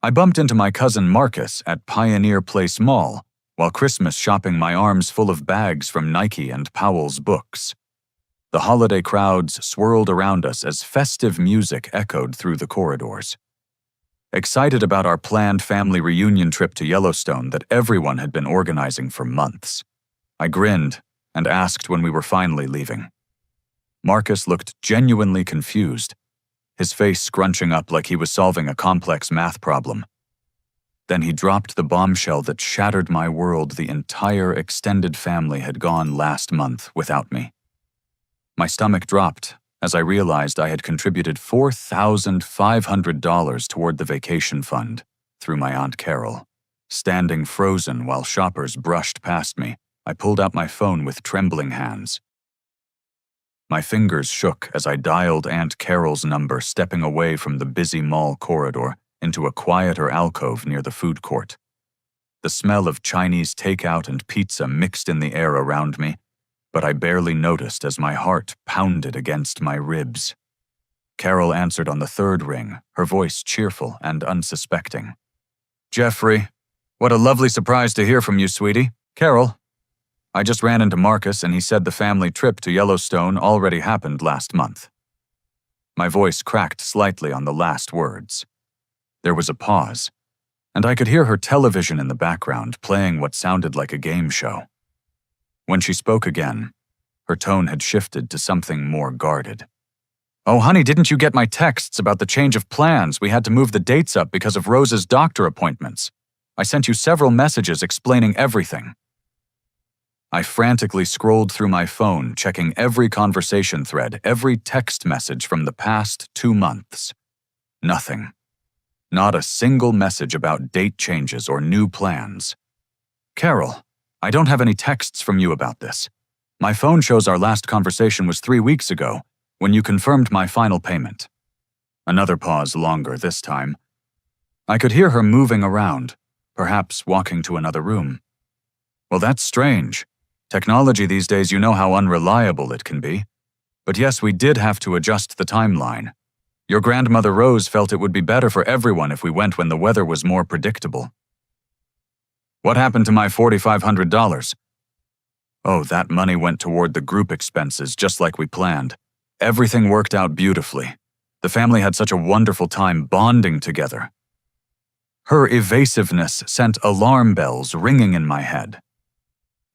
I bumped into my cousin Marcus at Pioneer Place Mall while Christmas shopping, my arms full of bags from Nike and Powell's Books. The holiday crowds swirled around us as festive music echoed through the corridors. Excited about our planned family reunion trip to Yellowstone that everyone had been organizing for months, I grinned and asked when we were finally leaving. Marcus looked genuinely confused, his face scrunching up like he was solving a complex math problem. Then he dropped the bombshell that shattered my world. The entire extended family had gone last month without me. My stomach dropped as I realized I had contributed $4,500 toward the vacation fund through my Aunt Carol. Standing frozen while shoppers brushed past me, I pulled out my phone with trembling hands. My fingers shook as I dialed Aunt Carol's number, stepping away from the busy mall corridor into a quieter alcove near the food court. The smell of Chinese takeout and pizza mixed in the air around me, but I barely noticed as my heart pounded against my ribs. Carol answered on the third ring, her voice cheerful and unsuspecting. "Jeffrey, what a lovely surprise to hear from you, sweetie. Carol, I just ran into Marcus and he said the family trip to Yellowstone already happened last month." My voice cracked slightly on the last words. There was a pause, and I could hear her television in the background playing what sounded like a game show. When she spoke again, her tone had shifted to something more guarded. "Oh, honey, didn't you get my texts about the change of plans? We had to move the dates up because of Rose's doctor appointments. I sent you several messages explaining everything." I frantically scrolled through my phone, checking every conversation thread, every text message from the past 2 months. Nothing. Not a single message about date changes or new plans. "Carol, I don't have any texts from you about this. My phone shows our last conversation was 3 weeks ago, when you confirmed my final payment." Another pause, longer this time. I could hear her moving around, perhaps walking to another room. "Well, that's strange. Technology these days, you know how unreliable it can be. But yes, we did have to adjust the timeline. Your grandmother Rose felt it would be better for everyone if we went when the weather was more predictable." "What happened to my $4,500? "Oh, that money went toward the group expenses, just like we planned. Everything worked out beautifully. The family had such a wonderful time bonding together." Her evasiveness sent alarm bells ringing in my head.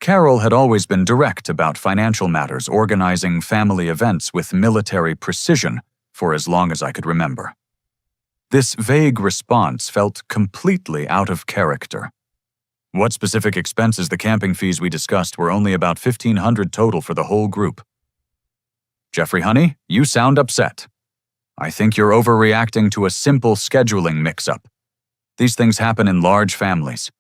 Carol had always been direct about financial matters, organizing family events with military precision for as long as I could remember. This vague response felt completely out of character. What specific expenses? The camping fees we discussed were only about $1,500 total for the whole group. "Jeffrey, honey, you sound upset. I think you're overreacting to a simple scheduling mix-up. These things happen in large families.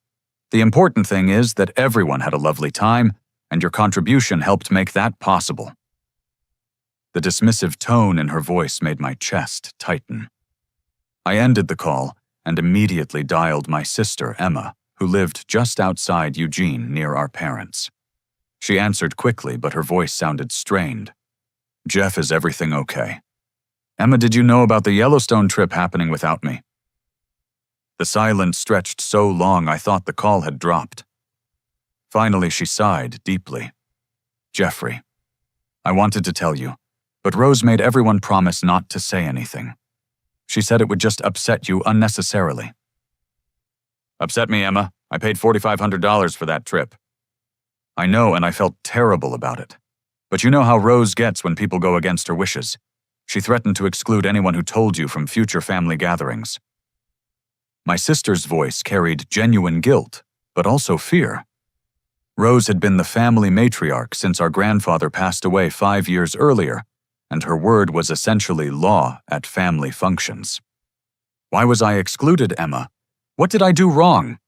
The important thing is that everyone had a lovely time, and your contribution helped make that possible." The dismissive tone in her voice made my chest tighten. I ended the call and immediately dialed my sister, Emma, who lived just outside Eugene near our parents. She answered quickly, but her voice sounded strained. "Jeff, is everything okay?" "Emma, did you know about the Yellowstone trip happening without me?" The silence stretched so long I thought the call had dropped. Finally, she sighed deeply. "Jeffrey, I wanted to tell you, but Rose made everyone promise not to say anything. She said it would just upset you unnecessarily." "Upset me, Emma. I paid $4,500 for that trip." "I know, and I felt terrible about it. But you know how Rose gets when people go against her wishes. She threatened to exclude anyone who told you from future family gatherings." My sister's voice carried genuine guilt, but also fear. Rose had been the family matriarch since our grandfather passed away 5 years earlier, and her word was essentially law at family functions. "Why was I excluded, Emma? What did I do wrong?"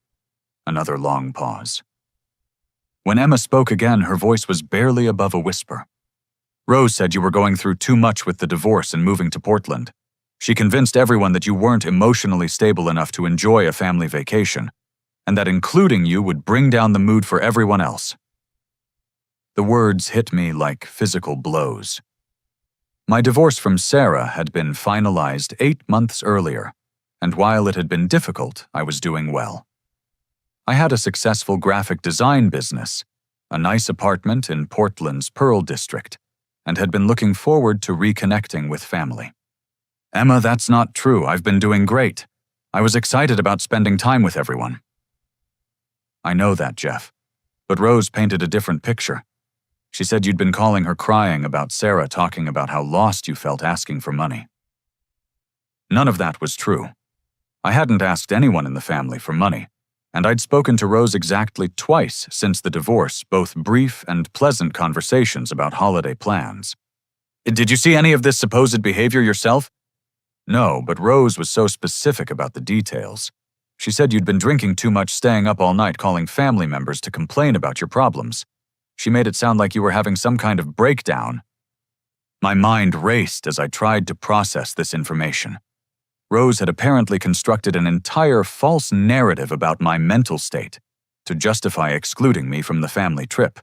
Another long pause. When Emma spoke again, her voice was barely above a whisper. "Rose said you were going through too much with the divorce and moving to Portland. She convinced everyone that you weren't emotionally stable enough to enjoy a family vacation, and that including you would bring down the mood for everyone else." The words hit me like physical blows. My divorce from Sarah had been finalized 8 months earlier, and while it had been difficult, I was doing well. I had a successful graphic design business, a nice apartment in Portland's Pearl District, and had been looking forward to reconnecting with family. Emma, that's not true. I've been doing great. I was excited about spending time with everyone. I know that, Jeff, but Rose painted a different picture. She said you'd been calling her crying about Sarah talking about how lost you felt asking for money. None of that was true. I hadn't asked anyone in the family for money, and I'd spoken to Rose exactly twice since the divorce, both brief and pleasant conversations about holiday plans. Did you see any of this supposed behavior yourself? No, but Rose was so specific about the details. She said you'd been drinking too much, staying up all night calling family members to complain about your problems. She made it sound like you were having some kind of breakdown. My mind raced as I tried to process this information. Rose had apparently constructed an entire false narrative about my mental state to justify excluding me from the family trip.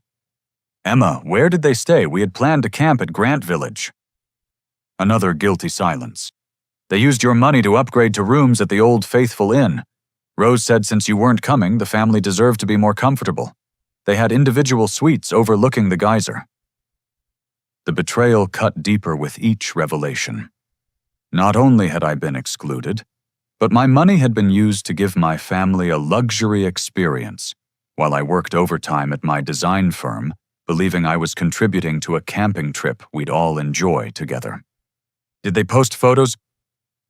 Emma, where did they stay? We had planned to camp at Grant Village. Another guilty silence. They used your money to upgrade to rooms at the Old Faithful Inn. Rose said since you weren't coming, the family deserved to be more comfortable. They had individual suites overlooking the geyser. The betrayal cut deeper with each revelation. Not only had I been excluded, but my money had been used to give my family a luxury experience while I worked overtime at my design firm, believing I was contributing to a camping trip we'd all enjoy together. Did they post photos?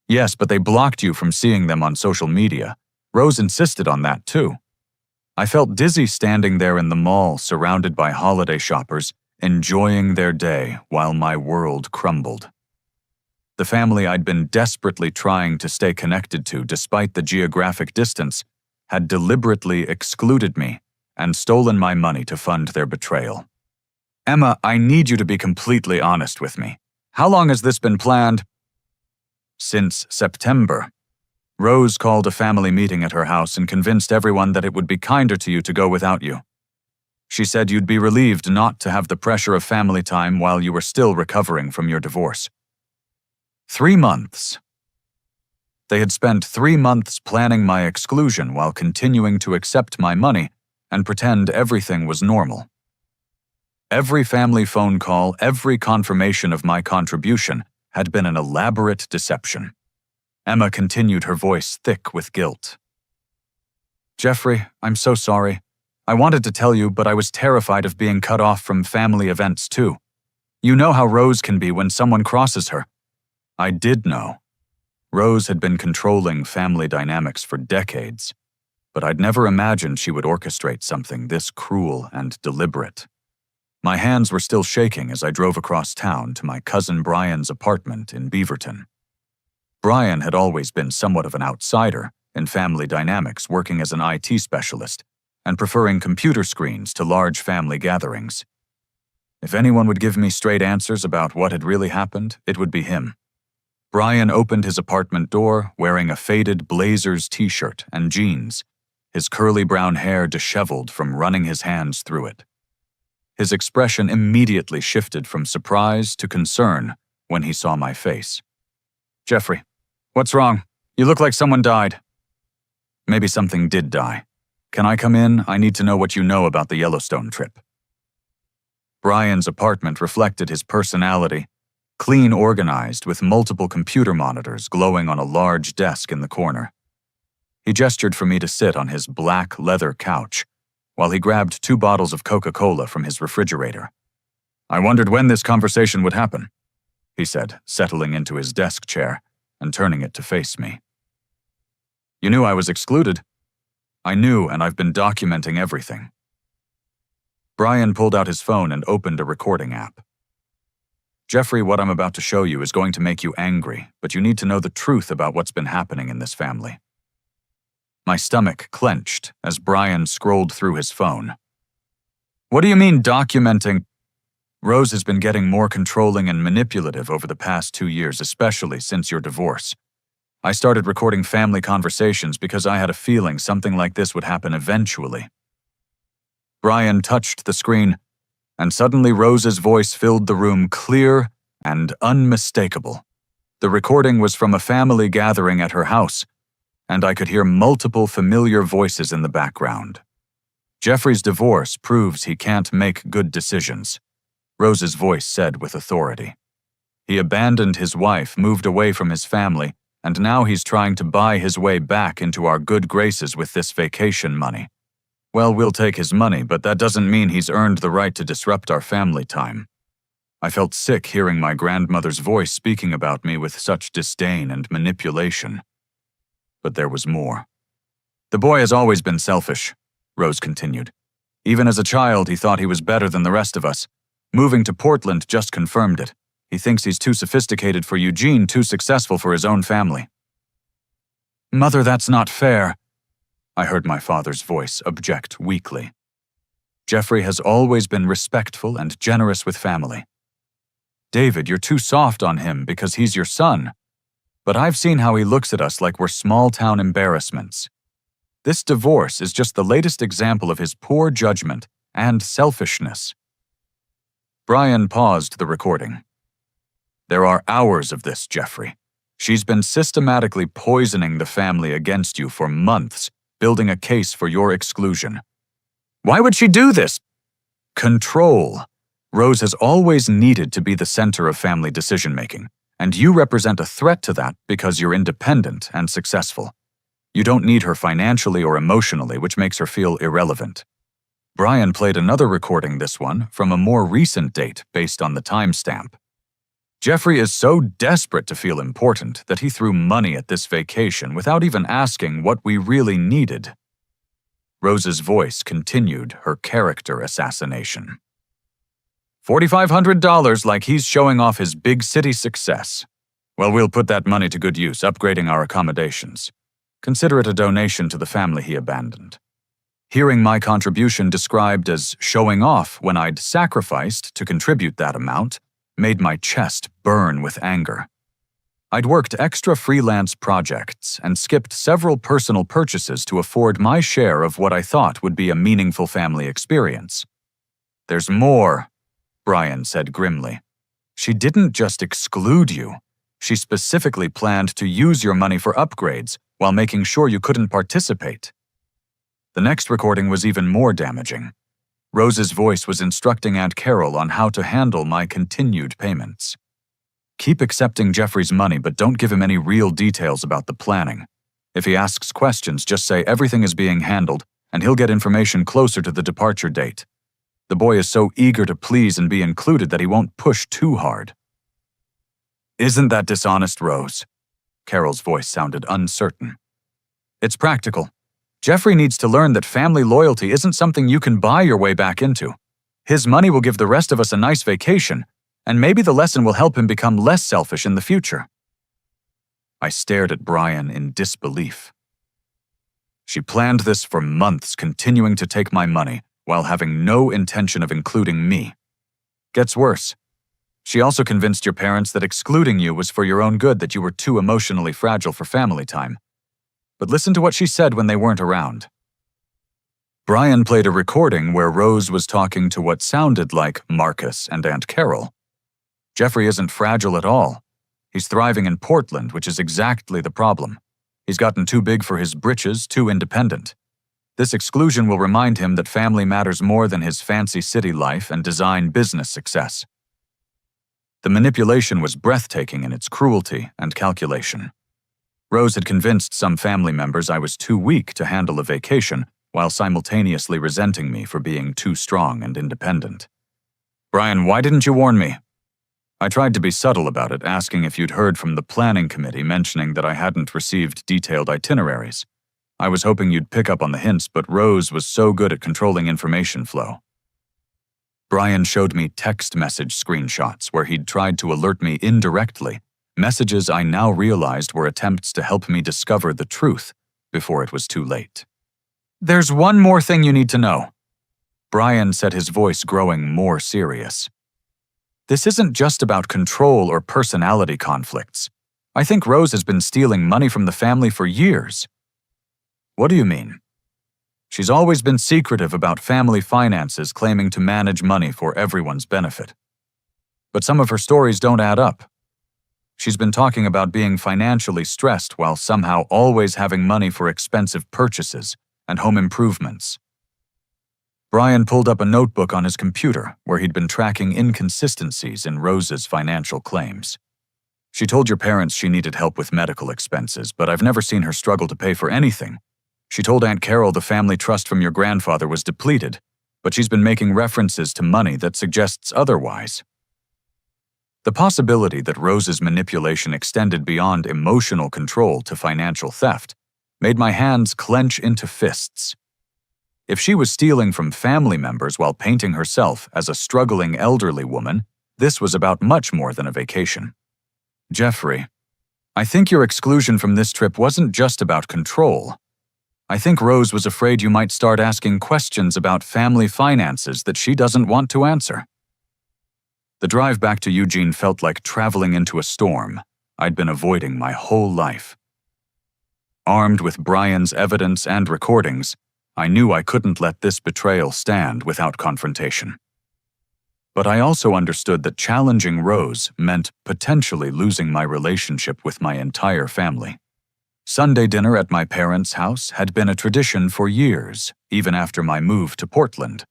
Yes, but they blocked you from seeing them on social media. Rose insisted on that too. I felt dizzy standing there in the mall surrounded by holiday shoppers, enjoying their day while my world crumbled. The family I'd been desperately trying to stay connected to despite the geographic distance had deliberately excluded me and stolen my money to fund their betrayal. Emma, I need you to be completely honest with me. How long has this been planned? Since September. Rose called a family meeting at her house and convinced everyone that it would be kinder to you to go without you. She said you'd be relieved not to have the pressure of family time while you were still recovering from your divorce. 3 months. They had spent 3 months planning my exclusion while continuing to accept my money and pretend everything was normal. Every family phone call, every confirmation of my contribution had been an elaborate deception. Emma continued, her voice thick with guilt. Jeffrey, I'm so sorry. I wanted to tell you, but I was terrified of being cut off from family events too. You know how Rose can be when someone crosses her. I did know. Rose had been controlling family dynamics for decades, but I'd never imagined she would orchestrate something this cruel and deliberate. My hands were still shaking as I drove across town to my cousin Brian's apartment in Beaverton. Brian had always been somewhat of an outsider in family dynamics, working as an IT specialist and preferring computer screens to large family gatherings. If anyone would give me straight answers about what had really happened, it would be him. Brian opened his apartment door wearing a faded Blazers t-shirt and jeans, his curly brown hair disheveled from running his hands through it. His expression immediately shifted from surprise to concern when he saw my face. Jeffrey, what's wrong? You look like someone died. Maybe something did die. Can I come in? I need to know what you know about the Yellowstone trip. Brian's apartment reflected his personality, clean organized with multiple computer monitors glowing on a large desk in the corner. He gestured for me to sit on his black leather couch while he grabbed 2 bottles of Coca-Cola from his refrigerator. I wondered when this conversation would happen, he said, settling into his desk chair and turning it to face me. You knew I was excluded. I knew, and I've been documenting everything. Brian pulled out his phone and opened a recording app. Jeffrey, what I'm about to show you is going to make you angry, but you need to know the truth about what's been happening in this family. My stomach clenched as Brian scrolled through his phone. What do you mean documenting? Rose has been getting more controlling and manipulative over the past 2 years, especially since your divorce. I started recording family conversations because I had a feeling something like this would happen eventually. Brian touched the screen, and suddenly Rose's voice filled the room, clear and unmistakable. The recording was from a family gathering at her house, and I could hear multiple familiar voices in the background. Jeffrey's divorce proves he can't make good decisions, Rose's voice said with authority. He abandoned his wife, moved away from his family, and now he's trying to buy his way back into our good graces with this vacation money. Well, we'll take his money, but that doesn't mean he's earned the right to disrupt our family time. I felt sick hearing my grandmother's voice speaking about me with such disdain and manipulation. But there was more. The boy has always been selfish, Rose continued. Even as a child, he thought he was better than the rest of us. Moving to Portland just confirmed it. He thinks he's too sophisticated for Eugene, too successful for his own family. Mother, that's not fair, I heard my father's voice object weakly. Jeffrey has always been respectful and generous with family. David, you're too soft on him because he's your son. But I've seen how he looks at us like we're small-town embarrassments. This divorce is just the latest example of his poor judgment and selfishness. Brian paused the recording. There are hours of this, Jeffrey. She's been systematically poisoning the family against you for months, building a case for your exclusion. Why would she do this? Control. Rose has always needed to be the center of family decision-making, and you represent a threat to that because you're independent and successful. You don't need her financially or emotionally, which makes her feel irrelevant. Brian played another recording, this one, from a more recent date based on the timestamp. Jeffrey is so desperate to feel important that he threw money at this vacation without even asking what we really needed. Rose's voice continued her character assassination. $4,500 like he's showing off his big city success. Well, we'll put that money to good use, upgrading our accommodations. Consider it a donation to the family he abandoned. Hearing my contribution described as showing off when I'd sacrificed to contribute that amount made my chest burn with anger. I'd worked extra freelance projects and skipped several personal purchases to afford my share of what I thought would be a meaningful family experience. There's more, Brian said grimly. She didn't just exclude you. She specifically planned to use your money for upgrades while making sure you couldn't participate. The next recording was even more damaging. Rose's voice was instructing Aunt Carol on how to handle my continued payments. Keep accepting Jeffrey's money, but don't give him any real details about the planning. If he asks questions, just say everything is being handled, and he'll get information closer to the departure date. The boy is so eager to please and be included that he won't push too hard. Isn't that dishonest, Rose? Carol's voice sounded uncertain. It's practical. Jeffrey needs to learn that family loyalty isn't something you can buy your way back into. His money will give the rest of us a nice vacation, and maybe the lesson will help him become less selfish in the future. I stared at Brian in disbelief. She planned this for months, continuing to take my money while having no intention of including me. Gets worse. She also convinced your parents that excluding you was for your own good, that you were too emotionally fragile for family time. But listen to what she said when they weren't around. Brian played a recording where Rose was talking to what sounded like Marcus and Aunt Carol. Jeffrey isn't fragile at all. He's thriving in Portland, which is exactly the problem. He's gotten too big for his britches, too independent. This exclusion will remind him that family matters more than his fancy city life and design business success. The manipulation was breathtaking in its cruelty and calculation. Rose had convinced some family members I was too weak to handle a vacation, while simultaneously resenting me for being too strong and independent. Brian, why didn't you warn me? I tried to be subtle about it, asking if you'd heard from the planning committee mentioning that I hadn't received detailed itineraries. I was hoping you'd pick up on the hints, but Rose was so good at controlling information flow. Brian showed me text message screenshots where he'd tried to alert me indirectly, messages I now realized were attempts to help me discover the truth before it was too late. There's one more thing you need to know. Brian said, his voice growing more serious. This isn't just about control or personality conflicts. I think Rose has been stealing money from the family for years. What do you mean? She's always been secretive about family finances, claiming to manage money for everyone's benefit. But some of her stories don't add up. She's been talking about being financially stressed while somehow always having money for expensive purchases and home improvements. Brian pulled up a notebook on his computer where he'd been tracking inconsistencies in Rose's financial claims. She told your parents she needed help with medical expenses, but I've never seen her struggle to pay for anything. She told Aunt Carol the family trust from your grandfather was depleted, but she's been making references to money that suggests otherwise. The possibility that Rose's manipulation extended beyond emotional control to financial theft made my hands clench into fists. If she was stealing from family members while painting herself as a struggling elderly woman, this was about much more than a vacation. Jeffrey, I think your exclusion from this trip wasn't just about control. I think Rose was afraid you might start asking questions about family finances that she doesn't want to answer. The drive back to Eugene felt like traveling into a storm I'd been avoiding my whole life. Armed with Brian's evidence and recordings, I knew I couldn't let this betrayal stand without confrontation. But I also understood that challenging Rose meant potentially losing my relationship with my entire family. Sunday dinner at my parents' house had been a tradition for years, even after my move to Portland.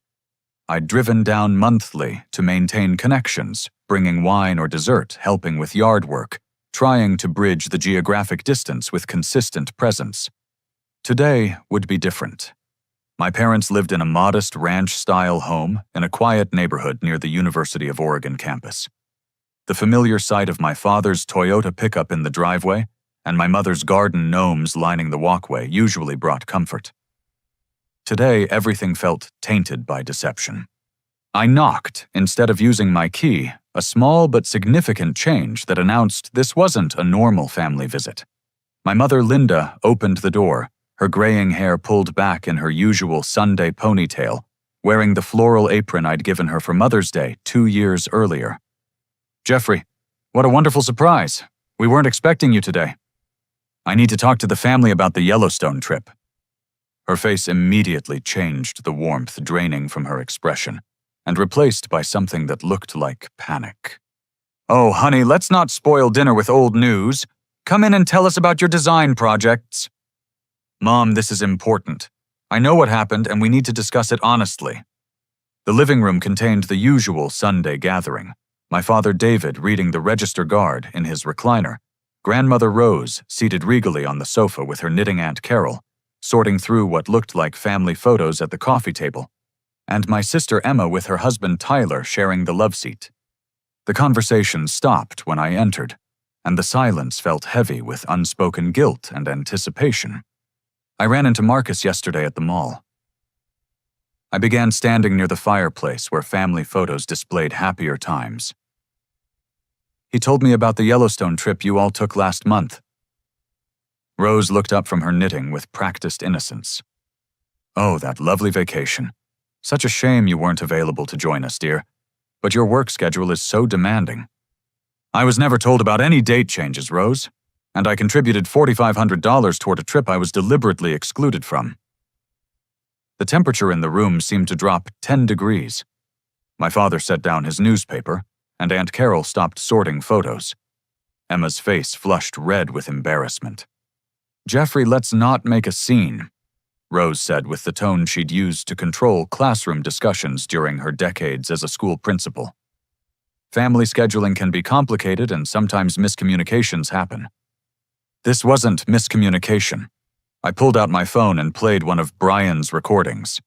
I'd driven down monthly to maintain connections, bringing wine or dessert, helping with yard work, trying to bridge the geographic distance with consistent presence. Today would be different. My parents lived in a modest ranch-style home in a quiet neighborhood near the University of Oregon campus. The familiar sight of my father's Toyota pickup in the driveway and my mother's garden gnomes lining the walkway usually brought comfort. Today, everything felt tainted by deception. I knocked instead of using my key, a small but significant change that announced this wasn't a normal family visit. My mother, Linda, opened the door, her graying hair pulled back in her usual Sunday ponytail, wearing the floral apron I'd given her for Mother's Day 2 years earlier. Jeffrey, what a wonderful surprise. We weren't expecting you today. I need to talk to the family about the Yellowstone trip. Her face immediately changed, the warmth draining from her expression, and replaced by something that looked like panic. Oh, honey, let's not spoil dinner with old news. Come in and tell us about your design projects. Mom, this is important. I know what happened and we need to discuss it honestly. The living room contained the usual Sunday gathering. My father David reading the Register Guard in his recliner, grandmother Rose seated regally on the sofa with her knitting Aunt Carol, sorting through what looked like family photos at the coffee table, and my sister Emma with her husband Tyler sharing the love seat. The conversation stopped when I entered, and the silence felt heavy with unspoken guilt and anticipation. I ran into Marcus yesterday at the mall. I began standing near the fireplace where family photos displayed happier times. He told me about the Yellowstone trip you all took last month. Rose looked up from her knitting with practiced innocence. Oh, that lovely vacation. Such a shame you weren't available to join us, dear. But your work schedule is so demanding. I was never told about any date changes, Rose, and I contributed $4,500 toward a trip I was deliberately excluded from. The temperature in the room seemed to drop 10 degrees. My father set down his newspaper, and Aunt Carol stopped sorting photos. Emma's face flushed red with embarrassment. Jeffrey, let's not make a scene, Rose said with the tone she'd used to control classroom discussions during her decades as a school principal. Family scheduling can be complicated and sometimes miscommunications happen. This wasn't miscommunication. I pulled out my phone and played one of Brian's recordings.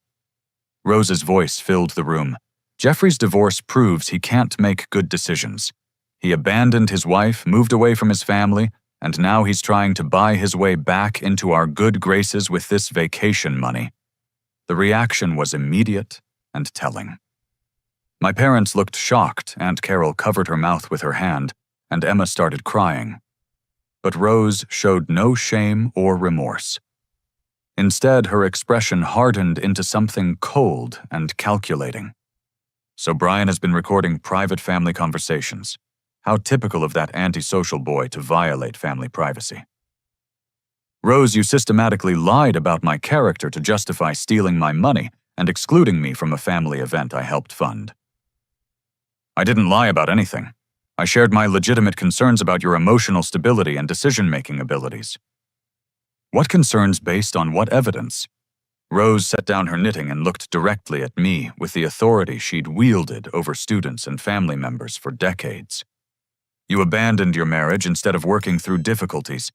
Rose's voice filled the room. Jeffrey's divorce proves he can't make good decisions. He abandoned his wife, moved away from his family, and now he's trying to buy his way back into our good graces with this vacation money. The reaction was immediate and telling. My parents looked shocked. Aunt Carol covered her mouth with her hand, and Emma started crying. But Rose showed no shame or remorse. Instead, her expression hardened into something cold and calculating. So Brian has been recording private family conversations. How typical of that antisocial boy to violate family privacy. Rose, you systematically lied about my character to justify stealing my money and excluding me from a family event I helped fund. I didn't lie about anything. I shared my legitimate concerns about your emotional stability and decision-making abilities. What concerns based on what evidence? Rose set down her knitting and looked directly at me with the authority she'd wielded over students and family members for decades. You abandoned your marriage instead of working through difficulties.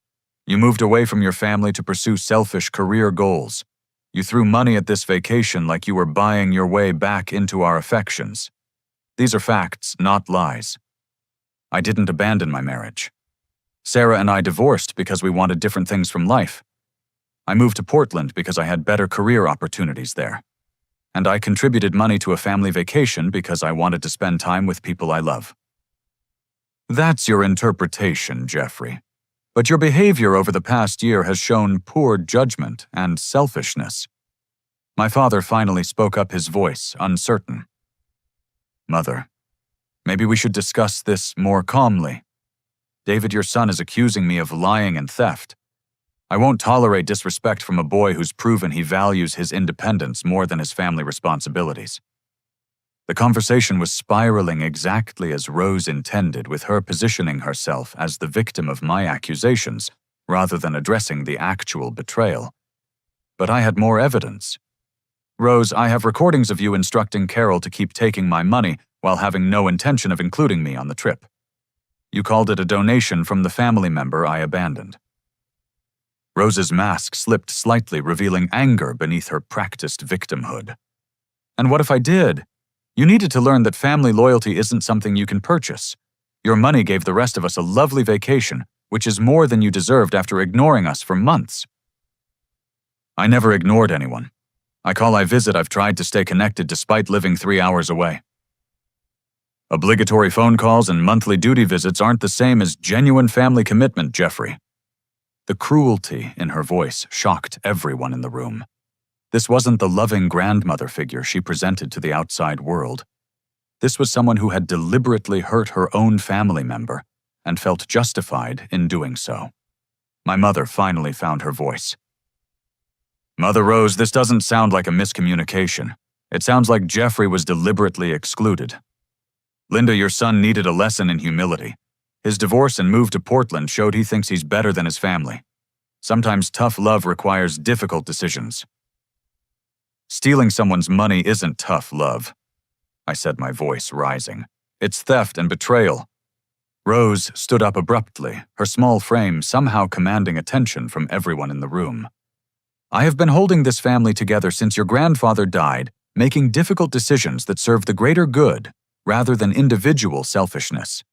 You moved away from your family to pursue selfish career goals. You threw money at this vacation like you were buying your way back into our affections. These are facts, not lies. I didn't abandon my marriage. Sarah and I divorced because we wanted different things from life. I moved to Portland because I had better career opportunities there. And I contributed money to a family vacation because I wanted to spend time with people I love. That's your interpretation, Jeffrey. But your behavior over the past year has shown poor judgment and selfishness. My father finally spoke up, his voice uncertain. Mother, maybe we should discuss this more calmly. David, your son, is accusing me of lying and theft. I won't tolerate disrespect from a boy who's proven he values his independence more than his family responsibilities. The conversation was spiraling exactly as Rose intended, with her positioning herself as the victim of my accusations rather than addressing the actual betrayal. But I had more evidence. Rose, I have recordings of you instructing Carol to keep taking my money while having no intention of including me on the trip. You called it a donation from the family member I abandoned. Rose's mask slipped slightly, revealing anger beneath her practiced victimhood. And what if I did? You needed to learn that family loyalty isn't something you can purchase. Your money gave the rest of us a lovely vacation, which is more than you deserved after ignoring us for months. I never ignored anyone. I call, I visit, I've tried to stay connected despite living 3 hours away. Obligatory phone calls and monthly duty visits aren't the same as genuine family commitment, Jeffrey. The cruelty in her voice shocked everyone in the room. This wasn't the loving grandmother figure she presented to the outside world. This was someone who had deliberately hurt her own family member and felt justified in doing so. My mother finally found her voice. Mother Rose, this doesn't sound like a miscommunication. It sounds like Jeffrey was deliberately excluded. Linda, your son needed a lesson in humility. His divorce and move to Portland showed he thinks he's better than his family. Sometimes tough love requires difficult decisions. Stealing someone's money isn't tough love, I said, my voice rising. It's theft and betrayal. Rose stood up abruptly, her small frame somehow commanding attention from everyone in the room. I have been holding this family together since your grandfather died, making difficult decisions that serve the greater good rather than individual selfishness.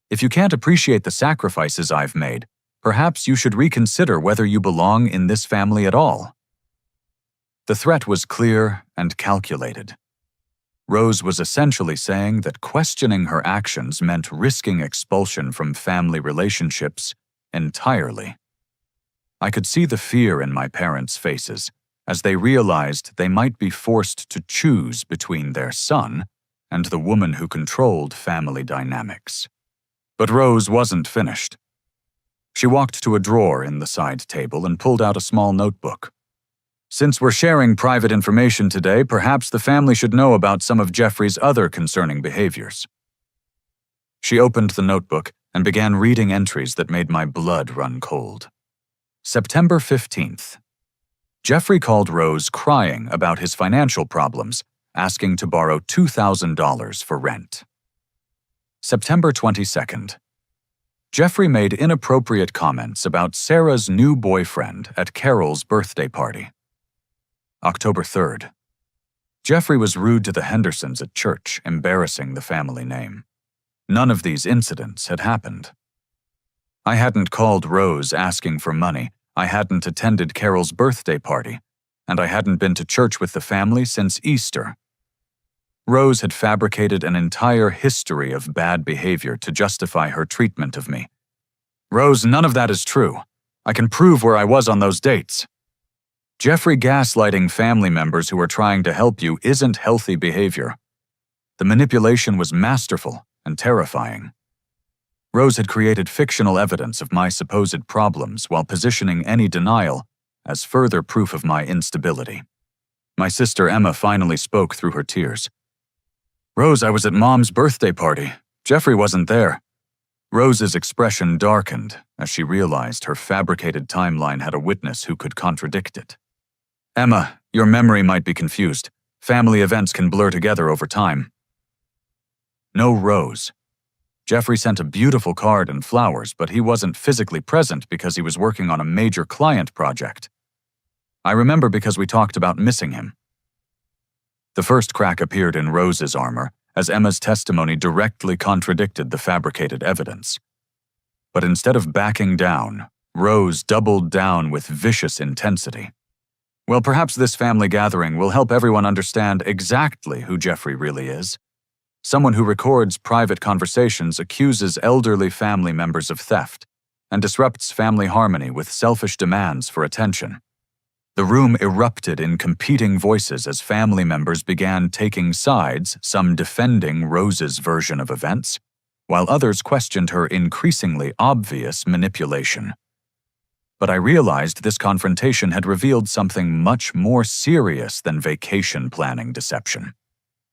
If you can't appreciate the sacrifices I've made, perhaps you should reconsider whether you belong in this family at all. The threat was clear and calculated. Rose was essentially saying that questioning her actions meant risking expulsion from family relationships entirely. I could see the fear in my parents' faces as they realized they might be forced to choose between their son and the woman who controlled family dynamics. But Rose wasn't finished. She walked to a drawer in the side table and pulled out a small notebook. Since we're sharing private information today, perhaps the family should know about some of Jeffrey's other concerning behaviors. She opened the notebook and began reading entries that made my blood run cold. September 15th. Jeffrey called Rose crying about his financial problems, asking to borrow $2,000 for rent. September 22nd. Jeffrey made inappropriate comments about Sarah's new boyfriend at Carol's birthday party. October 3rd. Jeffrey was rude to the Hendersons at church, embarrassing the family name. None of these incidents had happened. I hadn't called Rose asking for money, I hadn't attended Carol's birthday party, and I hadn't been to church with the family since Easter. Rose had fabricated an entire history of bad behavior to justify her treatment of me. Rose, none of that is true. I can prove where I was on those dates. Jeffrey, gaslighting family members who are trying to help you isn't healthy behavior. The manipulation was masterful and terrifying. Rose had created fictional evidence of my supposed problems while positioning any denial as further proof of my instability. My sister Emma finally spoke through her tears. Rose, I was at Mom's birthday party. Jeffrey wasn't there. Rose's expression darkened as she realized her fabricated timeline had a witness who could contradict it. Emma, your memory might be confused. Family events can blur together over time. No Rose. Jeffrey sent a beautiful card and flowers, but he wasn't physically present because he was working on a major client project. I remember because we talked about missing him. The first crack appeared in Rose's armor, as Emma's testimony directly contradicted the fabricated evidence. But instead of backing down, Rose doubled down with vicious intensity. Well, perhaps this family gathering will help everyone understand exactly who Jeffrey really is. Someone who records private conversations, accuses elderly family members of theft, and disrupts family harmony with selfish demands for attention. The room erupted in competing voices as family members began taking sides, some defending Rose's version of events, while others questioned her increasingly obvious manipulation. But I realized this confrontation had revealed something much more serious than vacation planning deception.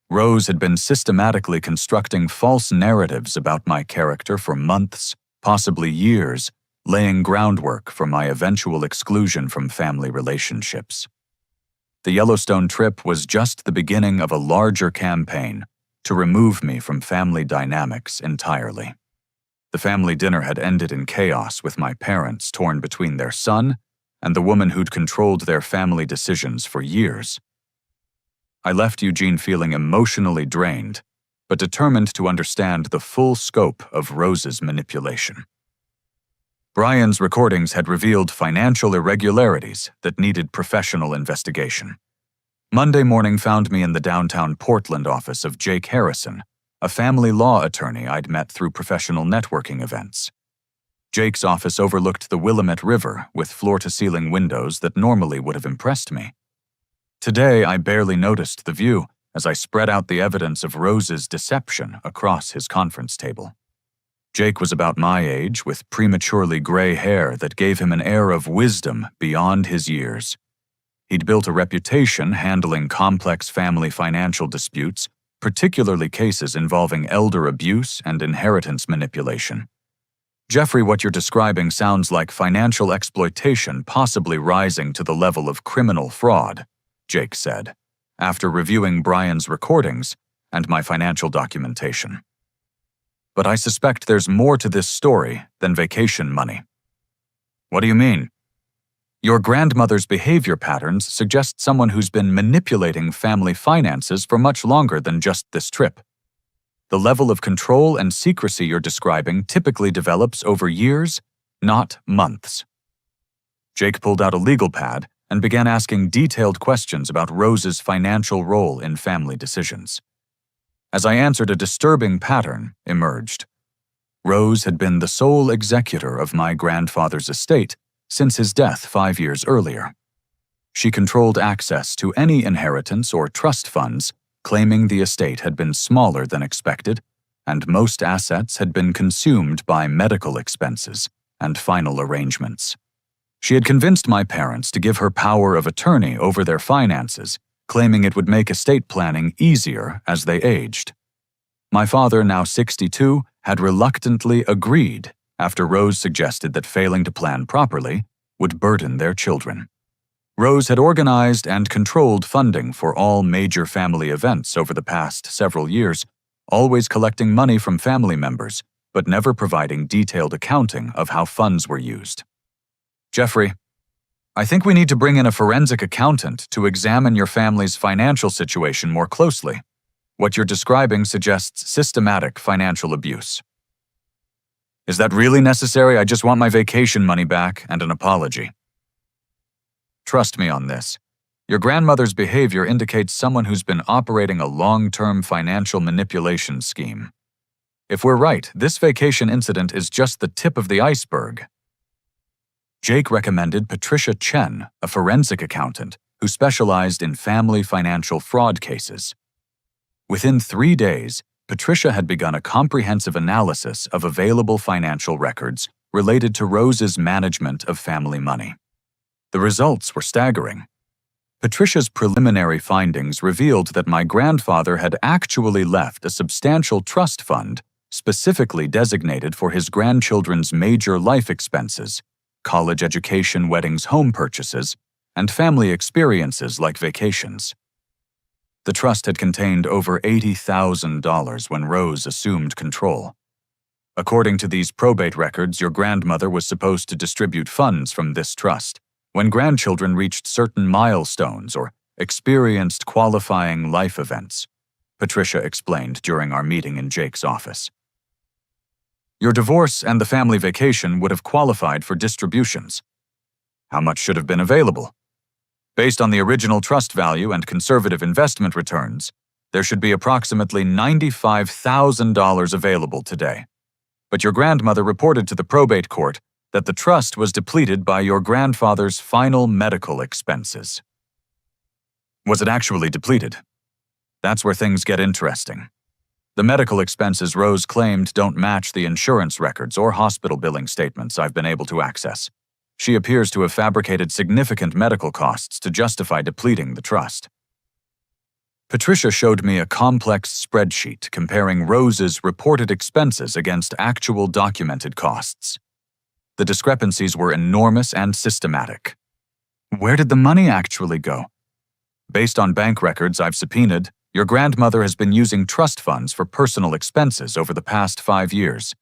Rose had been systematically constructing false narratives about my character for months, possibly years, laying groundwork for my eventual exclusion from family relationships. The Yellowstone trip was just the beginning of a larger campaign to remove me from family dynamics entirely. The family dinner had ended in chaos with my parents torn between their son and the woman who'd controlled their family decisions for years. I left Eugene feeling emotionally drained, but determined to understand the full scope of Rose's manipulation. Brian's recordings had revealed financial irregularities that needed professional investigation. Monday morning found me in the downtown Portland office of Jake Harrison, a family law attorney I'd met through professional networking events. Jake's office overlooked the Willamette River with floor-to-ceiling windows that normally would have impressed me. Today, I barely noticed the view as I spread out the evidence of Rose's deception across his conference table. Jake was about my age, with prematurely gray hair that gave him an air of wisdom beyond his years. He'd built a reputation handling complex family financial disputes, particularly cases involving elder abuse and inheritance manipulation. Jeffrey, what you're describing sounds like financial exploitation possibly rising to the level of criminal fraud, Jake said, after reviewing Brian's recordings and my financial documentation. But I suspect there's more to this story than vacation money. What do you mean? Your grandmother's behavior patterns suggest someone who's been manipulating family finances for much longer than just this trip. The level of control and secrecy you're describing typically develops over years, not months. Jake pulled out a legal pad and began asking detailed questions about Rose's financial role in family decisions. As I answered, a disturbing pattern emerged. Rose had been the sole executor of my grandfather's estate since his death 5 years earlier. She controlled access to any inheritance or trust funds, claiming the estate had been smaller than expected, and most assets had been consumed by medical expenses and final arrangements. She had convinced my parents to give her power of attorney over their finances, claiming it would make estate planning easier as they aged. My father, now 62, had reluctantly agreed after Rose suggested that failing to plan properly would burden their children. Rose had organized and controlled funding for all major family events over the past several years, always collecting money from family members, but never providing detailed accounting of how funds were used. Jeffrey, I think we need to bring in a forensic accountant to examine your family's financial situation more closely. What you're describing suggests systematic financial abuse. Is that really necessary? I just want my vacation money back and an apology. Trust me on this. Your grandmother's behavior indicates someone who's been operating a long-term financial manipulation scheme. If we're right, this vacation incident is just the tip of the iceberg. Jake recommended Patricia Chen, a forensic accountant who specialized in family financial fraud cases. Within 3 days, Patricia had begun a comprehensive analysis of available financial records related to Rose's management of family money. The results were staggering. Patricia's preliminary findings revealed that my grandfather had actually left a substantial trust fund specifically designated for his grandchildren's major life expenses, college education, weddings, home purchases, and family experiences like vacations. The trust had contained over $80,000 when Rose assumed control. According to these probate records, your grandmother was supposed to distribute funds from this trust when grandchildren reached certain milestones or experienced qualifying life events, Patricia explained during our meeting in Jake's office. Your divorce and the family vacation would have qualified for distributions. How much should have been available? Based on the original trust value and conservative investment returns, there should be approximately $95,000 available today. But your grandmother reported to the probate court that the trust was depleted by your grandfather's final medical expenses. Was it actually depleted? That's where things get interesting. The medical expenses Rose claimed don't match the insurance records or hospital billing statements I've been able to access. She appears to have fabricated significant medical costs to justify depleting the trust. Patricia showed me a complex spreadsheet comparing Rose's reported expenses against actual documented costs. The discrepancies were enormous and systematic. Where did the money actually go? Based on bank records I've subpoenaed, your grandmother has been using trust funds for personal expenses over the past 5 years.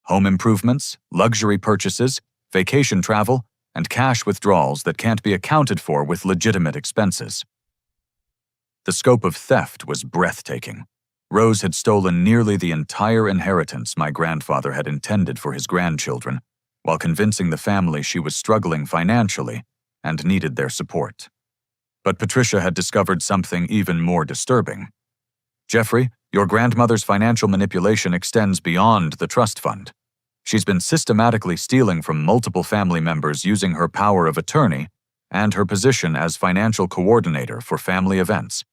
Home improvements, luxury purchases, vacation travel, and cash withdrawals that can't be accounted for with legitimate expenses. The scope of theft was breathtaking. Rose had stolen nearly the entire inheritance my grandfather had intended for his grandchildren, while convincing the family she was struggling financially and needed their support. But Patricia had discovered something even more disturbing. Jeffrey, your grandmother's financial manipulation extends beyond the trust fund. She's been systematically stealing from multiple family members using her power of attorney and her position as financial coordinator for family events.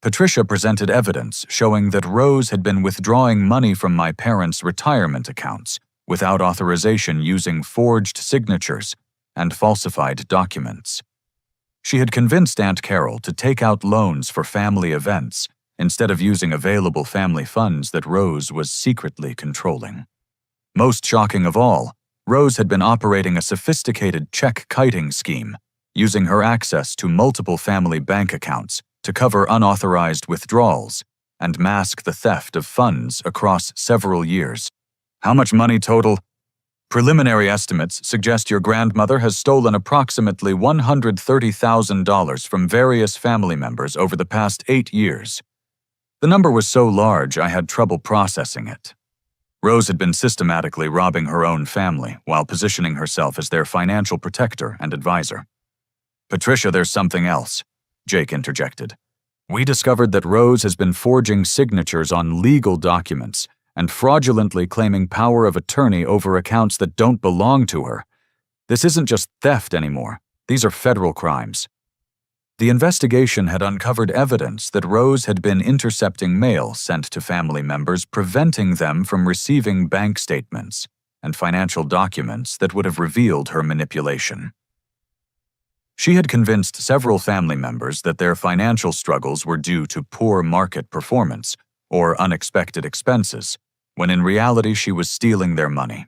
Patricia presented evidence showing that Rose had been withdrawing money from my parents' retirement accounts without authorization using forged signatures and falsified documents. She had convinced Aunt Carol to take out loans for family events instead of using available family funds that Rose was secretly controlling. Most shocking of all, Rose had been operating a sophisticated check-kiting scheme, using her access to multiple family bank accounts to cover unauthorized withdrawals and mask the theft of funds across several years. How much money total? Preliminary estimates suggest your grandmother has stolen approximately $130,000 from various family members over the past 8 years. The number was so large I had trouble processing it. Rose had been systematically robbing her own family while positioning herself as their financial protector and advisor. Patricia, there's something else, Jake interjected. We discovered that Rose has been forging signatures on legal documents and fraudulently claiming power of attorney over accounts that don't belong to her. This isn't just theft anymore. These are federal crimes. The investigation had uncovered evidence that Rose had been intercepting mail sent to family members, preventing them from receiving bank statements and financial documents that would have revealed her manipulation. She had convinced several family members that their financial struggles were due to poor market performance or unexpected expenses, when in reality she was stealing their money.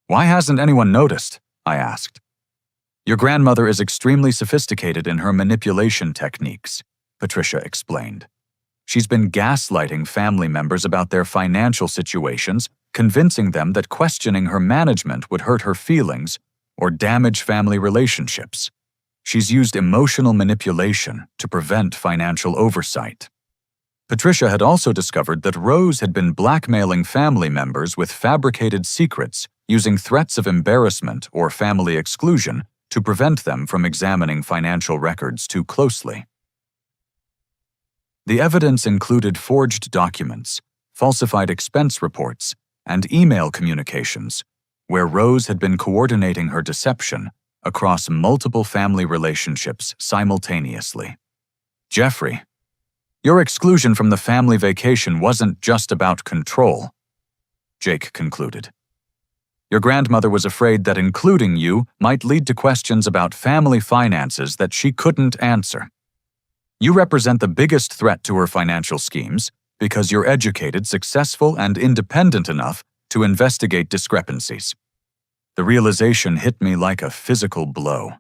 Why hasn't anyone noticed? I asked. Your grandmother is extremely sophisticated in her manipulation techniques, Patricia explained. She's been gaslighting family members about their financial situations, convincing them that questioning her management would hurt her feelings or damage family relationships. She's used emotional manipulation to prevent financial oversight. Patricia had also discovered that Rose had been blackmailing family members with fabricated secrets, using threats of embarrassment or family exclusion to prevent them from examining financial records too closely. The evidence included forged documents, falsified expense reports, and email communications, where Rose had been coordinating her deception across multiple family relationships simultaneously. Jeffrey, your exclusion from the family vacation wasn't just about control, Jake concluded. Your grandmother was afraid that including you might lead to questions about family finances that she couldn't answer. You represent the biggest threat to her financial schemes because you're educated, successful, and independent enough to investigate discrepancies. The realization hit me like a physical blow.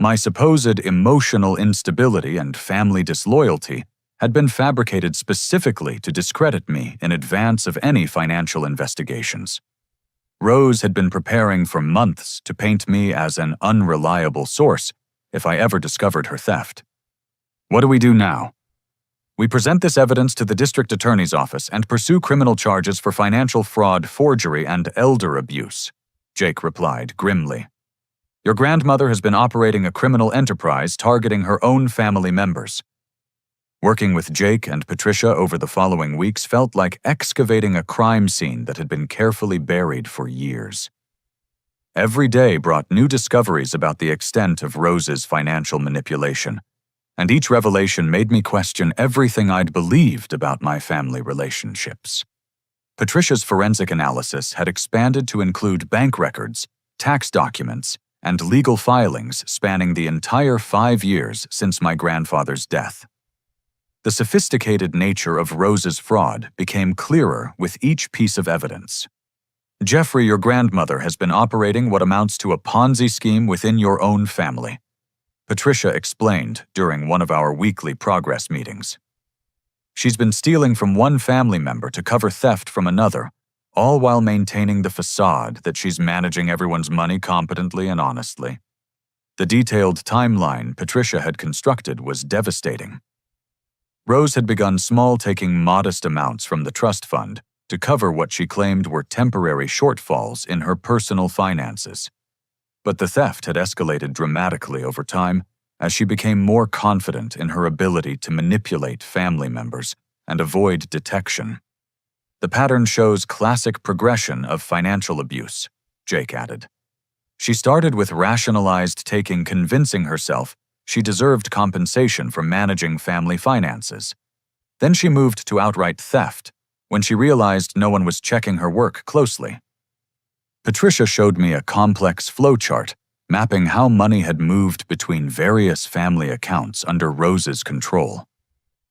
My supposed emotional instability and family disloyalty had been fabricated specifically to discredit me in advance of any financial investigations. Rose had been preparing for months to paint me as an unreliable source if I ever discovered her theft. What do we do now? We present this evidence to the district attorney's office and pursue criminal charges for financial fraud, forgery, and elder abuse, Jake replied grimly. Your grandmother has been operating a criminal enterprise targeting her own family members. Working with Jake and Patricia over the following weeks felt like excavating a crime scene that had been carefully buried for years. Every day brought new discoveries about the extent of Rose's financial manipulation, and each revelation made me question everything I'd believed about my family relationships. Patricia's forensic analysis had expanded to include bank records, tax documents, and legal filings spanning the entire 5 years since my grandfather's death. The sophisticated nature of Rose's fraud became clearer with each piece of evidence. Jeffrey, your grandmother has been operating what amounts to a Ponzi scheme within your own family, Patricia explained during one of our weekly progress meetings. She's been stealing from one family member to cover theft from another, all while maintaining the facade that she's managing everyone's money competently and honestly. The detailed timeline Patricia had constructed was devastating. Rose had begun small, taking modest amounts from the trust fund to cover what she claimed were temporary shortfalls in her personal finances. But the theft had escalated dramatically over time as she became more confident in her ability to manipulate family members and avoid detection. The pattern shows classic progression of financial abuse, Jake added. She started with rationalized taking, convincing herself she deserved compensation for managing family finances. Then she moved to outright theft when she realized no one was checking her work closely. Patricia showed me a complex flowchart mapping how money had moved between various family accounts under Rose's control.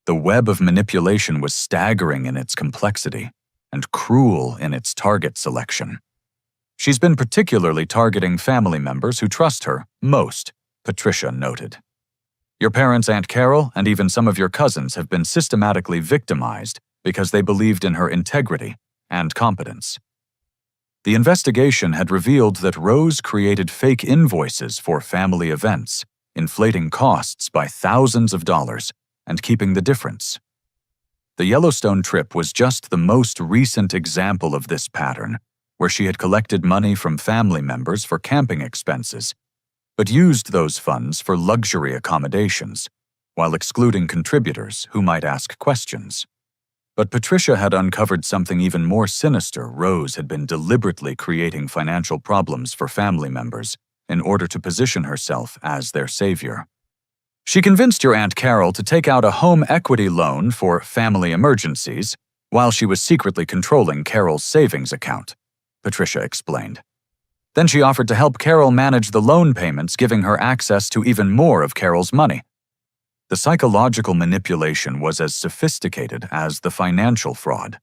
The web of manipulation was staggering in its complexity and cruel in its target selection. She's been particularly targeting family members who trust her most, Patricia noted. Your parents, Aunt Carol, and even some of your cousins have been systematically victimized because they believed in her integrity and competence. The investigation had revealed that Rose created fake invoices for family events, inflating costs by thousands of dollars and keeping the difference. The Yellowstone trip was just the most recent example of this pattern, where she had collected money from family members for camping expenses, but used those funds for luxury accommodations, while excluding contributors who might ask questions. But Patricia had uncovered something even more sinister. Rose had been deliberately creating financial problems for family members in order to position herself as their savior. She convinced your Aunt Carol to take out a home equity loan for family emergencies while she was secretly controlling Carol's savings account, Patricia explained. Then she offered to help Carol manage the loan payments, giving her access to even more of Carol's money. The psychological manipulation was as sophisticated as the financial fraud.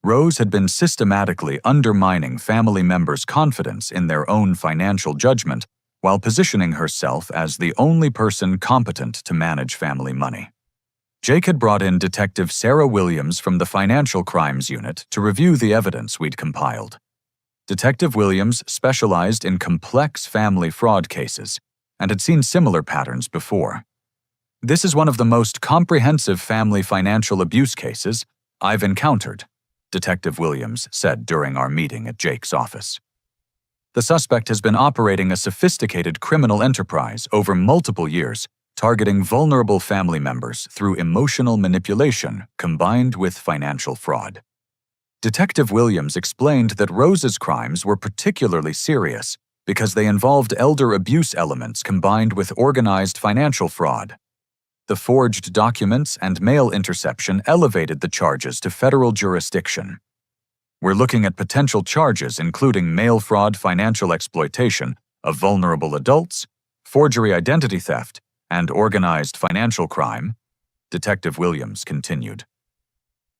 Rose had been systematically undermining family members' confidence in their own financial judgment while positioning herself as the only person competent to manage family money. Jake had brought in Detective Sarah Williams from the Financial Crimes Unit to review the evidence we'd compiled. Detective Williams specialized in complex family fraud cases and had seen similar patterns before. This is one of the most comprehensive family financial abuse cases I've encountered, Detective Williams said during our meeting at Jake's office. The suspect has been operating a sophisticated criminal enterprise over multiple years, targeting vulnerable family members through emotional manipulation combined with financial fraud. Detective Williams explained that Rose's crimes were particularly serious because they involved elder abuse elements combined with organized financial fraud. The forged documents and mail interception elevated the charges to federal jurisdiction. We're looking at potential charges including mail fraud, financial exploitation of vulnerable adults, forgery identity theft, and organized financial crime, Detective Williams continued.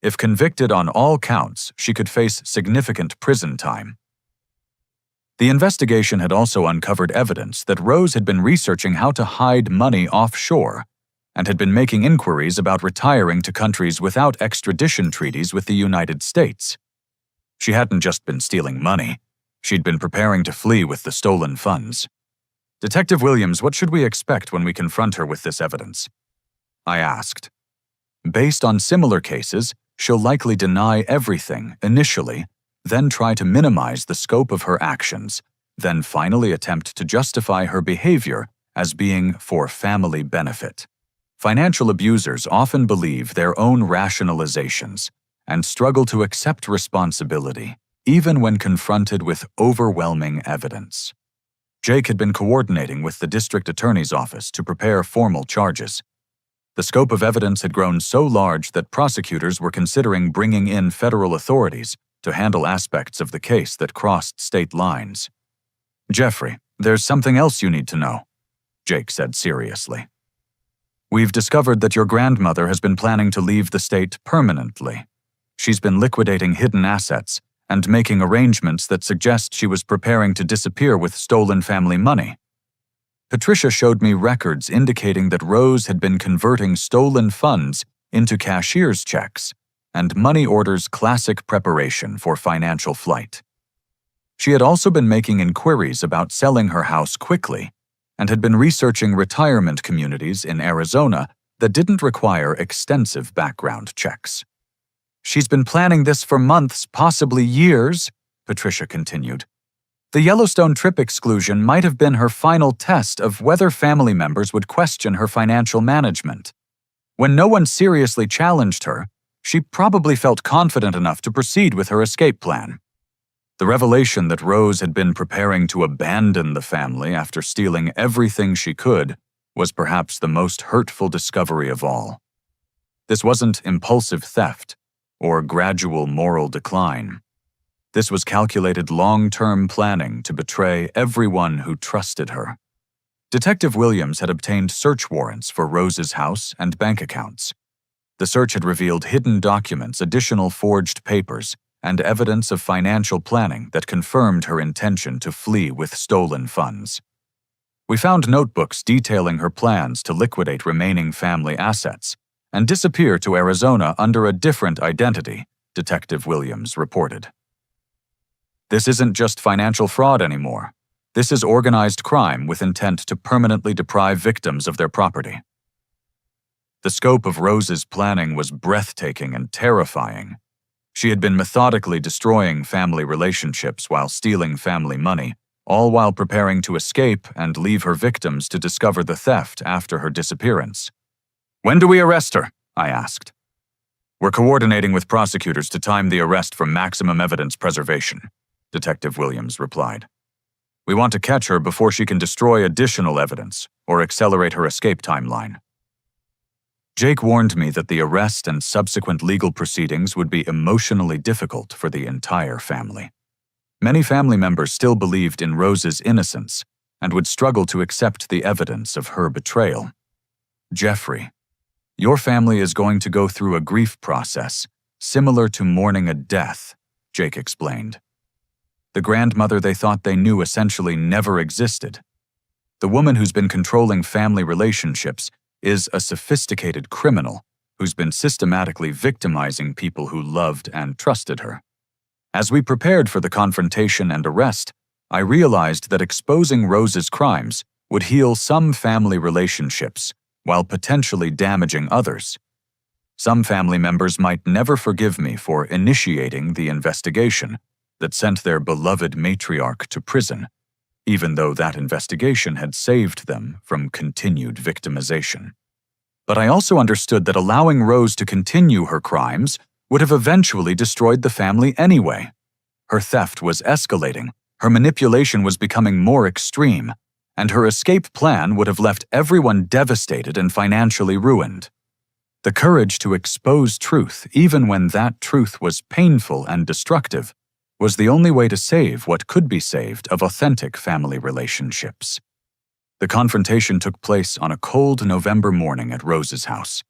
If convicted on all counts, she could face significant prison time. The investigation had also uncovered evidence that Rose had been researching how to hide money offshore and had been making inquiries about retiring to countries without extradition treaties with the United States. She hadn't just been stealing money. She'd been preparing to flee with the stolen funds. "Detective Williams, what should we expect when we confront her with this evidence?" I asked. "Based on similar cases, she'll likely deny everything initially, then try to minimize the scope of her actions, then finally attempt to justify her behavior as being for family benefit." Financial abusers often believe their own rationalizations and struggle to accept responsibility, even when confronted with overwhelming evidence. Jake had been coordinating with the district attorney's office to prepare formal charges. The scope of evidence had grown so large that prosecutors were considering bringing in federal authorities to handle aspects of the case that crossed state lines. "Jeffrey, there's something else you need to know," Jake said seriously. "We've discovered that your grandmother has been planning to leave the state permanently. She's been liquidating hidden assets and making arrangements that suggest she was preparing to disappear with stolen family money. Patricia showed me records indicating that Rose had been converting stolen funds into cashier's checks and money orders classic preparation for financial flight. She had also been making inquiries about selling her house quickly and had been researching retirement communities in Arizona that didn't require extensive background checks. She's been planning this for months, possibly years," Patricia continued. "The Yellowstone trip exclusion might have been her final test of whether family members would question her financial management. When no one seriously challenged her, she probably felt confident enough to proceed with her escape plan. The revelation that Rose had been preparing to abandon the family after stealing everything she could was perhaps the most hurtful discovery of all. This wasn't impulsive theft or gradual moral decline. This was calculated long-term planning to betray everyone who trusted her. Detective Williams had obtained search warrants for Rose's house and bank accounts. The search had revealed hidden documents, additional forged papers, and evidence of financial planning that confirmed her intention to flee with stolen funds. We found notebooks detailing her plans to liquidate remaining family assets and disappear to Arizona under a different identity, Detective Williams reported. "This isn't just financial fraud anymore. This is organized crime with intent to permanently deprive victims of their property." The scope of Rose's planning was breathtaking and terrifying. She had been methodically destroying family relationships while stealing family money, all while preparing to escape and leave her victims to discover the theft after her disappearance. "When do we arrest her?" I asked. "We're coordinating with prosecutors to time the arrest for maximum evidence preservation," Detective Williams replied. "We want to catch her before she can destroy additional evidence or accelerate her escape timeline." Jake warned me that the arrest and subsequent legal proceedings would be emotionally difficult for the entire family. Many family members still believed in Rose's innocence and would struggle to accept the evidence of her betrayal. "Jeffrey, your family is going to go through a grief process similar to mourning a death," Jake explained. "The grandmother they thought they knew essentially never existed. The woman who's been controlling family relationships is a sophisticated criminal who's been systematically victimizing people who loved and trusted her. As we prepared for the confrontation and arrest, I realized that exposing Rose's crimes would heal some family relationships while potentially damaging others. Some family members might never forgive me for initiating the investigation that sent their beloved matriarch to prison, even though that investigation had saved them from continued victimization. But I also understood that allowing Rose to continue her crimes would have eventually destroyed the family anyway. Her theft was escalating, her manipulation was becoming more extreme, and her escape plan would have left everyone devastated and financially ruined. The courage to expose truth, even when that truth was painful and destructive, was the only way to save what could be saved of authentic family relationships. The confrontation took place on a cold November morning at Rose's house.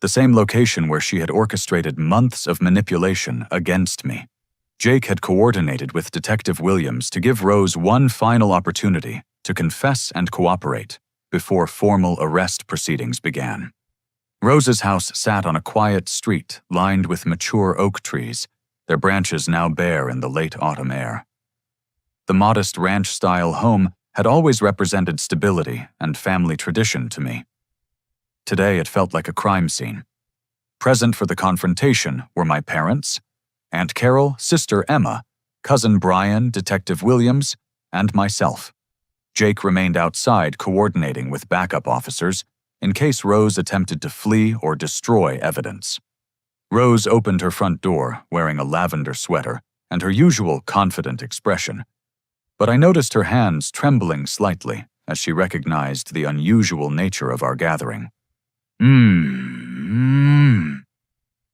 the same location where she had orchestrated months of manipulation against me. Jake had coordinated with Detective Williams to give Rose one final opportunity to confess and cooperate before formal arrest proceedings began. Rose's house sat on a quiet street lined with mature oak trees, their branches now bare in the late autumn air. The modest ranch-style home had always represented stability and family tradition to me. Today it felt like a crime scene. Present for the confrontation were my parents, Aunt Carol, Sister Emma, Cousin Brian, Detective Williams, and myself. Jake remained outside coordinating with backup officers in case Rose attempted to flee or destroy evidence. Rose opened her front door wearing a lavender sweater and her usual confident expression, but I noticed her hands trembling slightly as she recognized the unusual nature of our gathering.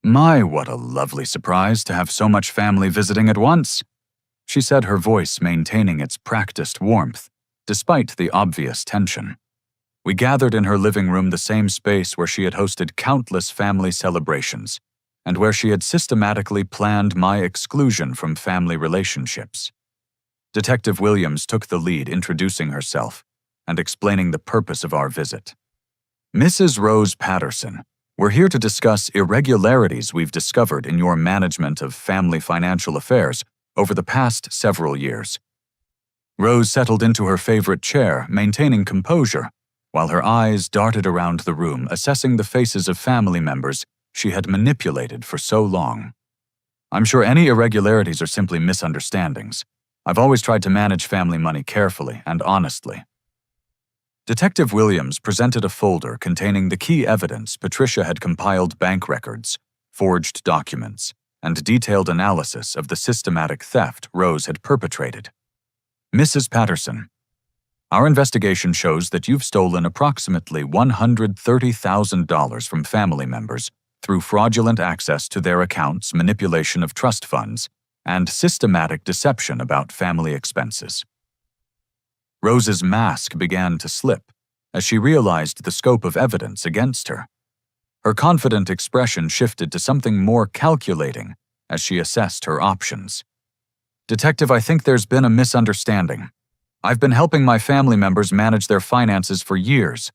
My, what a lovely surprise to have so much family visiting at once, she said, her voice maintaining its practiced warmth, despite the obvious tension. We gathered in her living room, the same space where she had hosted countless family celebrations, and where she had systematically planned my exclusion from family relationships. Detective Williams took the lead, introducing herself and explaining the purpose of our visit. Mrs. Rose Patterson, we're here to discuss irregularities we've discovered in your management of family financial affairs over the past several years. Rose settled into her favorite chair, maintaining composure, while her eyes darted around the room, assessing the faces of family members she had manipulated for so long. I'm sure any irregularities are simply misunderstandings. I've always tried to manage family money carefully and honestly. Detective Williams presented a folder containing the key evidence Patricia had compiled: bank records, forged documents, and detailed analysis of the systematic theft Rose had perpetrated. Mrs. Patterson, our investigation shows that you've stolen approximately $130,000 from family members through fraudulent access to their accounts, manipulation of trust funds, and systematic deception about family expenses. Rose's mask began to slip as she realized the scope of evidence against her. Her confident expression shifted to something more calculating as she assessed her options. Detective, I think there's been a misunderstanding. I've been helping my family members manage their finances for years.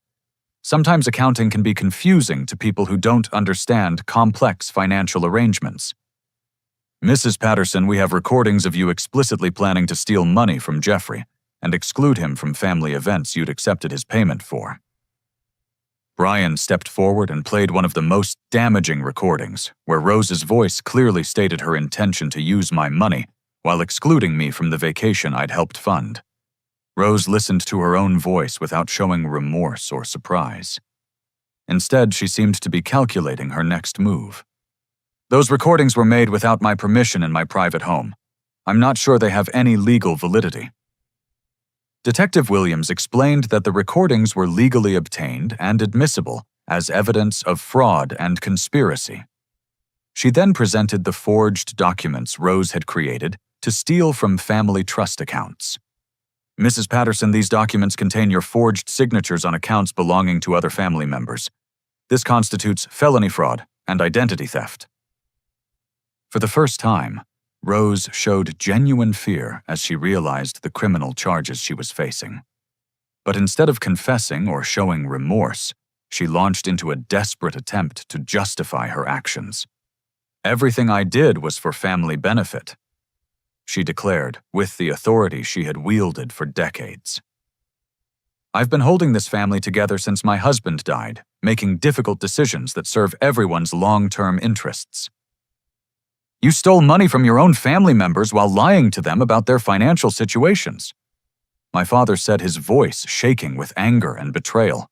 Sometimes accounting can be confusing to people who don't understand complex financial arrangements. Mrs. Patterson, we have recordings of you explicitly planning to steal money from Jeffrey and exclude him from family events you'd accepted his payment for. Brian stepped forward and played one of the most damaging recordings, where Rose's voice clearly stated her intention to use my money while excluding me from the vacation I'd helped fund. Rose listened to her own voice without showing remorse or surprise. Instead, she seemed to be calculating her next move. Those recordings were made without my permission in my private home. I'm not sure they have any legal validity. Detective Williams explained that the recordings were legally obtained and admissible as evidence of fraud and conspiracy. She then presented the forged documents Rose had created to steal from family trust accounts. Mrs. Patterson, these documents contain your forged signatures on accounts belonging to other family members. This constitutes felony fraud and identity theft. For the first time, Rose showed genuine fear as she realized the criminal charges she was facing. But instead of confessing or showing remorse, she launched into a desperate attempt to justify her actions. Everything I did was for family benefit, she declared, with the authority she had wielded for decades. I've been holding this family together since my husband died, making difficult decisions that serve everyone's long-term interests. You stole money from your own family members while lying to them about their financial situations, my father said, his voice shaking with anger and betrayal.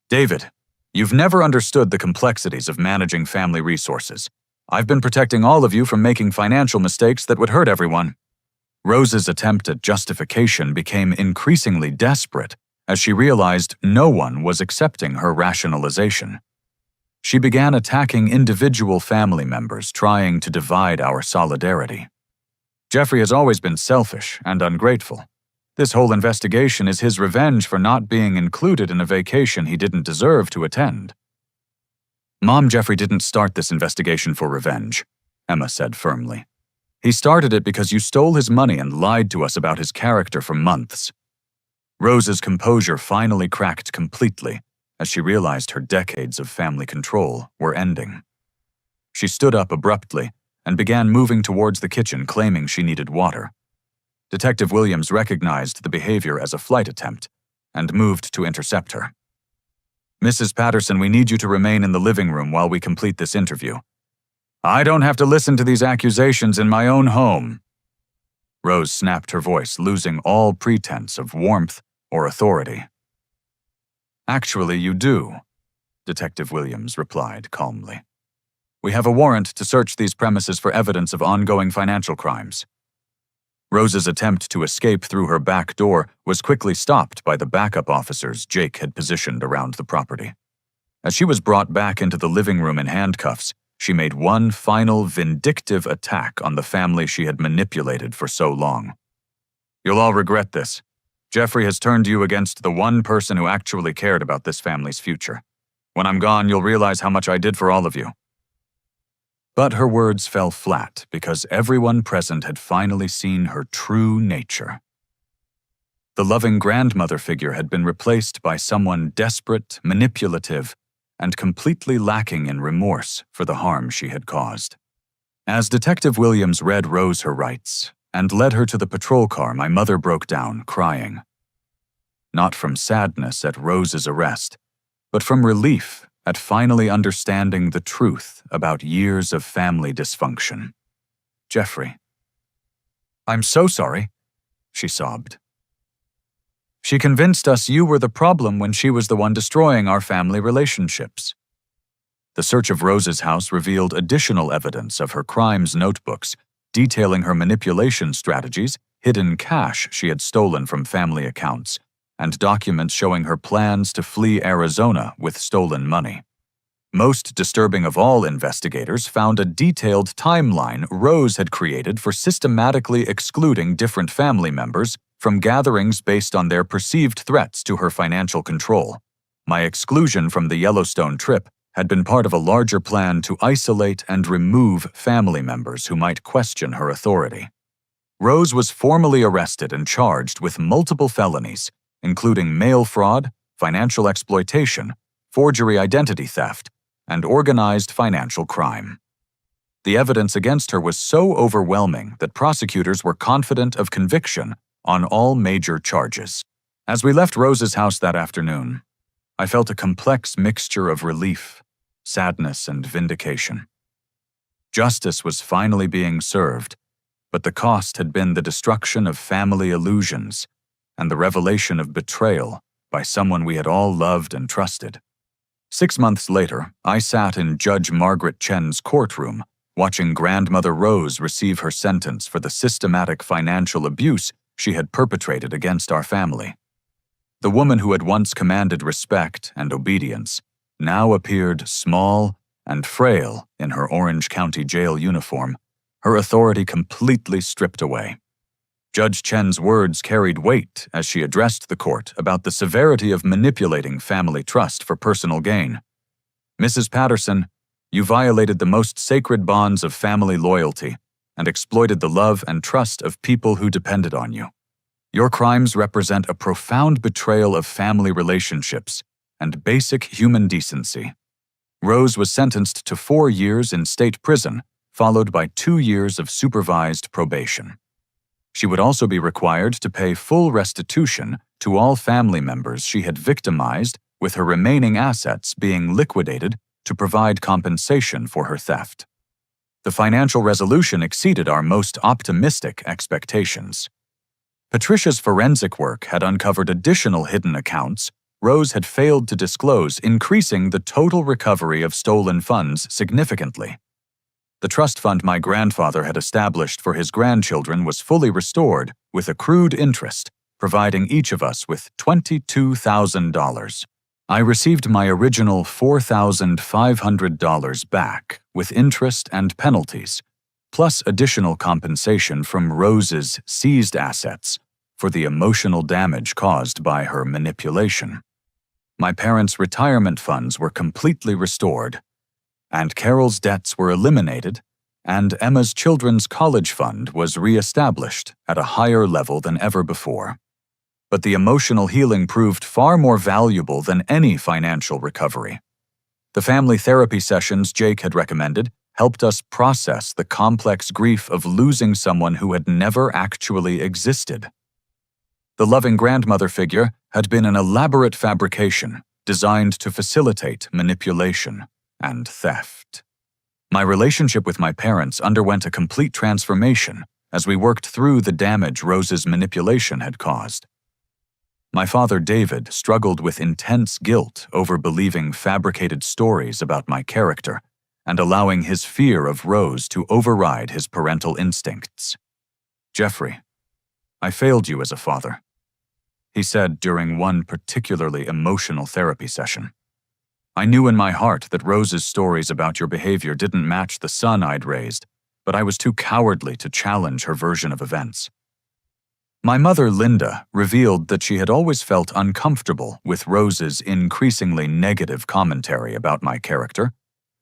David, you've never understood the complexities of managing family resources. I've been protecting all of you from making financial mistakes that would hurt everyone. Rose's attempt at justification became increasingly desperate as she realized no one was accepting her rationalization. She began attacking individual family members, trying to divide our solidarity. Jeffrey has always been selfish and ungrateful. This whole investigation is his revenge for not being included in a vacation he didn't deserve to attend. Mom, Jeffrey didn't start this investigation for revenge, Emma said firmly. He started it because you stole his money and lied to us about his character for months. Rose's composure finally cracked completely as she realized her decades of family control were ending. She stood up abruptly and began moving towards the kitchen, claiming she needed water. Detective Williams recognized the behavior as a flight attempt and moved to intercept her. Mrs. Patterson, we need you to remain in the living room while we complete this interview. I don't have to listen to these accusations in my own home. Rose snapped her voice, losing all pretense of warmth or authority. Actually, you do, Detective Williams replied calmly. We have a warrant to search these premises for evidence of ongoing financial crimes. Rose's attempt to escape through her back door was quickly stopped by the backup officers Jake had positioned around the property. As she was brought back into the living room in handcuffs, she made one final vindictive attack on the family she had manipulated for so long. You'll all regret this. Jeffrey has turned you against the one person who actually cared about this family's future. When I'm gone, you'll realize how much I did for all of you. But her words fell flat because everyone present had finally seen her true nature. The loving grandmother figure had been replaced by someone desperate, manipulative, and completely lacking in remorse for the harm she had caused. As Detective Williams read Rose her rights and led her to the patrol car, my mother broke down, crying. Not from sadness at Rose's arrest, but from relief at finally understanding the truth about years of family dysfunction. Jeffrey. I'm so sorry, she sobbed. She convinced us you were the problem when she was the one destroying our family relationships. The search of Rose's house revealed additional evidence of her crimes notebooks, detailing her manipulation strategies, hidden cash she had stolen from family accounts, and documents showing her plans to flee Arizona with stolen money. Most disturbing of all, investigators found a detailed timeline Rose had created for systematically excluding different family members from gatherings based on their perceived threats to her financial control. My exclusion from the Yellowstone trip had been part of a larger plan to isolate and remove family members who might question her authority. Rose was formally arrested and charged with multiple felonies, including mail fraud, financial exploitation, forgery identity theft, and organized financial crime. The evidence against her was so overwhelming that prosecutors were confident of conviction on all major charges. As we left Rose's house that afternoon, I felt a complex mixture of relief, sadness, and vindication. Justice was finally being served, but the cost had been the destruction of family illusions and the revelation of betrayal by someone we had all loved and trusted. 6 months later, I sat in Judge Margaret Chen's courtroom, watching Grandmother Rose receive her sentence for the systematic financial abuse she had perpetrated against our family. The woman who had once commanded respect and obedience now appeared small and frail in her Orange County Jail uniform, her authority completely stripped away. Judge Chen's words carried weight as she addressed the court about the severity of manipulating family trust for personal gain. Mrs. Patterson, you violated the most sacred bonds of family loyalty and exploited the love and trust of people who depended on you. Your crimes represent a profound betrayal of family relationships and basic human decency. Rose was sentenced to 4 years in state prison, followed by 2 years of supervised probation. She would also be required to pay full restitution to all family members she had victimized, with her remaining assets being liquidated to provide compensation for her theft. The financial resolution exceeded our most optimistic expectations. Patricia's forensic work had uncovered additional hidden accounts Rose had failed to disclose, increasing the total recovery of stolen funds significantly. The trust fund my grandfather had established for his grandchildren was fully restored with accrued interest, providing each of us with $22,000. I received my original $4,500 back with interest and penalties, plus additional compensation from Rose's seized assets for the emotional damage caused by her manipulation. My parents' retirement funds were completely restored, Aunt Carol's debts were eliminated, and Emma's children's college fund was re-established at a higher level than ever before. But the emotional healing proved far more valuable than any financial recovery. The family therapy sessions Jake had recommended helped us process the complex grief of losing someone who had never actually existed. The loving grandmother figure had been an elaborate fabrication designed to facilitate manipulation and theft. My relationship with my parents underwent a complete transformation as we worked through the damage Rose's manipulation had caused. My father, David, struggled with intense guilt over believing fabricated stories about my character and allowing his fear of Rose to override his parental instincts. "Jeffrey, I failed you as a father," he said during one particularly emotional therapy session. "I knew in my heart that Rose's stories about your behavior didn't match the son I'd raised, but I was too cowardly to challenge her version of events." My mother, Linda, revealed that she had always felt uncomfortable with Rose's increasingly negative commentary about my character,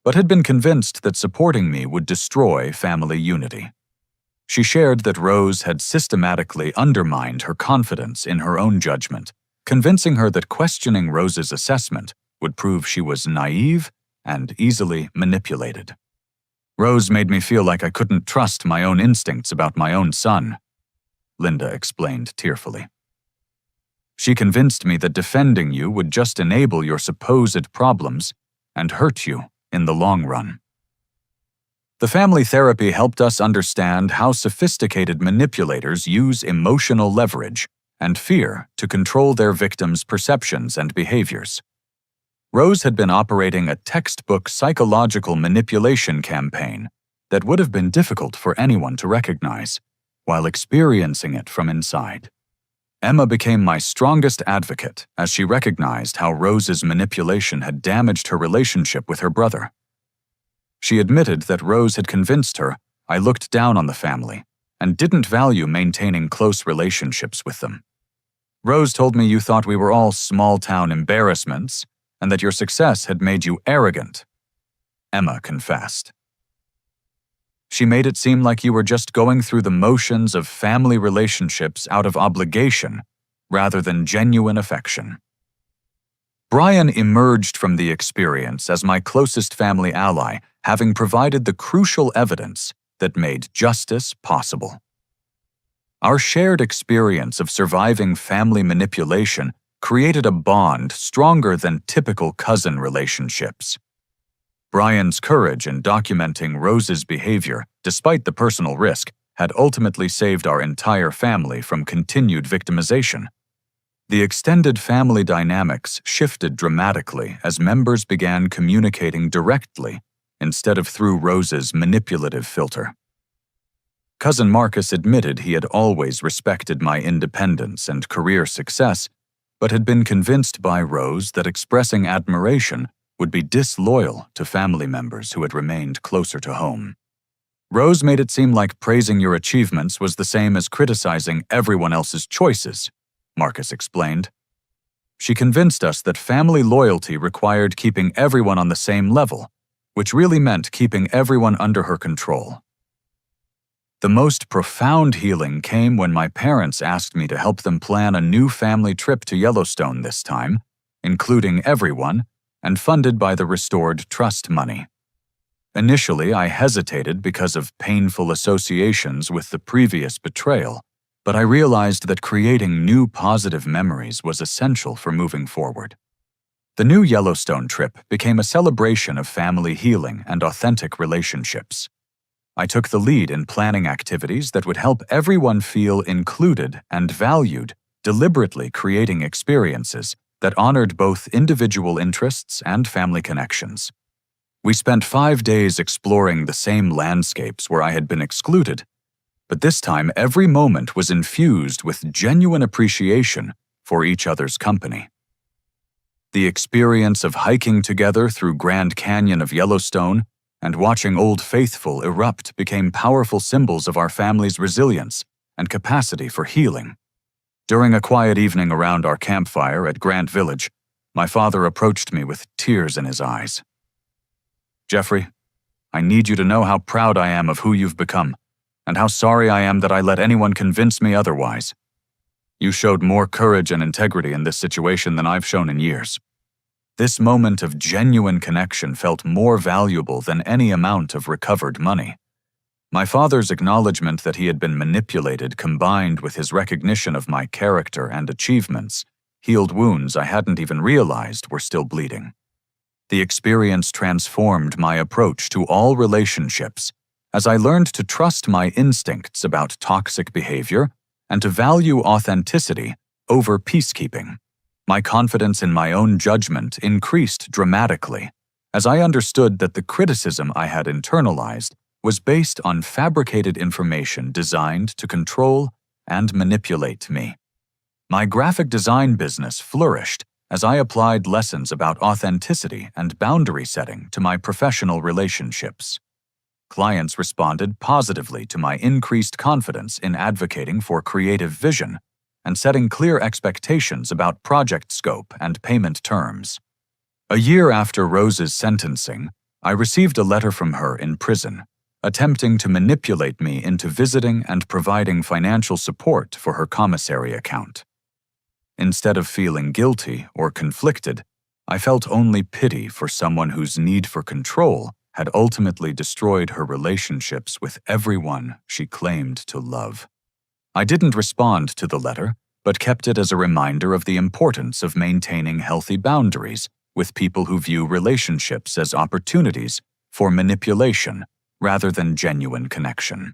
but had been convinced that supporting me would destroy family unity. She shared that Rose had systematically undermined her confidence in her own judgment, convincing her that questioning Rose's assessment would prove she was naive and easily manipulated. "Rose made me feel like I couldn't trust my own instincts about my own son," Linda explained tearfully. "She convinced me that defending you would just enable your supposed problems and hurt you in the long run." The family therapy helped us understand how sophisticated manipulators use emotional leverage and fear to control their victims' perceptions and behaviors. Rose had been operating a textbook psychological manipulation campaign that would have been difficult for anyone to recognize, while experiencing it from inside. Emma became my strongest advocate as she recognized how Rose's manipulation had damaged her relationship with her brother. She admitted that Rose had convinced her I looked down on the family and didn't value maintaining close relationships with them. "Rose told me you thought we were all small-town embarrassments and that your success had made you arrogant," Emma confessed. "She made it seem like you were just going through the motions of family relationships out of obligation rather than genuine affection." Brian emerged from the experience as my closest family ally, having provided the crucial evidence that made justice possible. Our shared experience of surviving family manipulation created a bond stronger than typical cousin relationships. Brian's courage in documenting Rose's behavior, despite the personal risk, had ultimately saved our entire family from continued victimization. The extended family dynamics shifted dramatically as members began communicating directly instead of through Rose's manipulative filter. Cousin Marcus admitted he had always respected my independence and career success, but had been convinced by Rose that expressing admiration would be disloyal to family members who had remained closer to home. "Rose made it seem like praising your achievements was the same as criticizing everyone else's choices," Marcus explained. "She convinced us that family loyalty required keeping everyone on the same level, which really meant keeping everyone under her control." The most profound healing came when my parents asked me to help them plan a new family trip to Yellowstone this time, including everyone, and funded by the restored trust money. Initially, I hesitated because of painful associations with the previous betrayal, but I realized that creating new positive memories was essential for moving forward. The new Yellowstone trip became a celebration of family healing and authentic relationships. I took the lead in planning activities that would help everyone feel included and valued, deliberately creating experiences that honored both individual interests and family connections. We spent 5 days exploring the same landscapes where I had been excluded, but this time every moment was infused with genuine appreciation for each other's company. The experience of hiking together through Grand Canyon of Yellowstone and watching Old Faithful erupt became powerful symbols of our family's resilience and capacity for healing. During a quiet evening around our campfire at Grant Village, my father approached me with tears in his eyes. Jeffrey, I need you to know how proud I am of who you've become, and how sorry I am that I let anyone convince me otherwise. You showed more courage and integrity in this situation than I've shown in years. This moment of genuine connection felt more valuable than any amount of recovered money. My father's acknowledgement that he had been manipulated, combined with his recognition of my character and achievements, healed wounds I hadn't even realized were still bleeding. The experience transformed my approach to all relationships, as I learned to trust my instincts about toxic behavior and to value authenticity over peacekeeping. My confidence in my own judgment increased dramatically, as I understood that the criticism I had internalized was based on fabricated information designed to control and manipulate me. My graphic design business flourished as I applied lessons about authenticity and boundary setting to my professional relationships. Clients responded positively to my increased confidence in advocating for creative vision and setting clear expectations about project scope and payment terms. A year after Rose's sentencing, I received a letter from her in prison, attempting to manipulate me into visiting and providing financial support for her commissary account. Instead of feeling guilty or conflicted, I felt only pity for someone whose need for control had ultimately destroyed her relationships with everyone she claimed to love. I didn't respond to the letter, but kept it as a reminder of the importance of maintaining healthy boundaries with people who view relationships as opportunities for manipulation rather than genuine connection.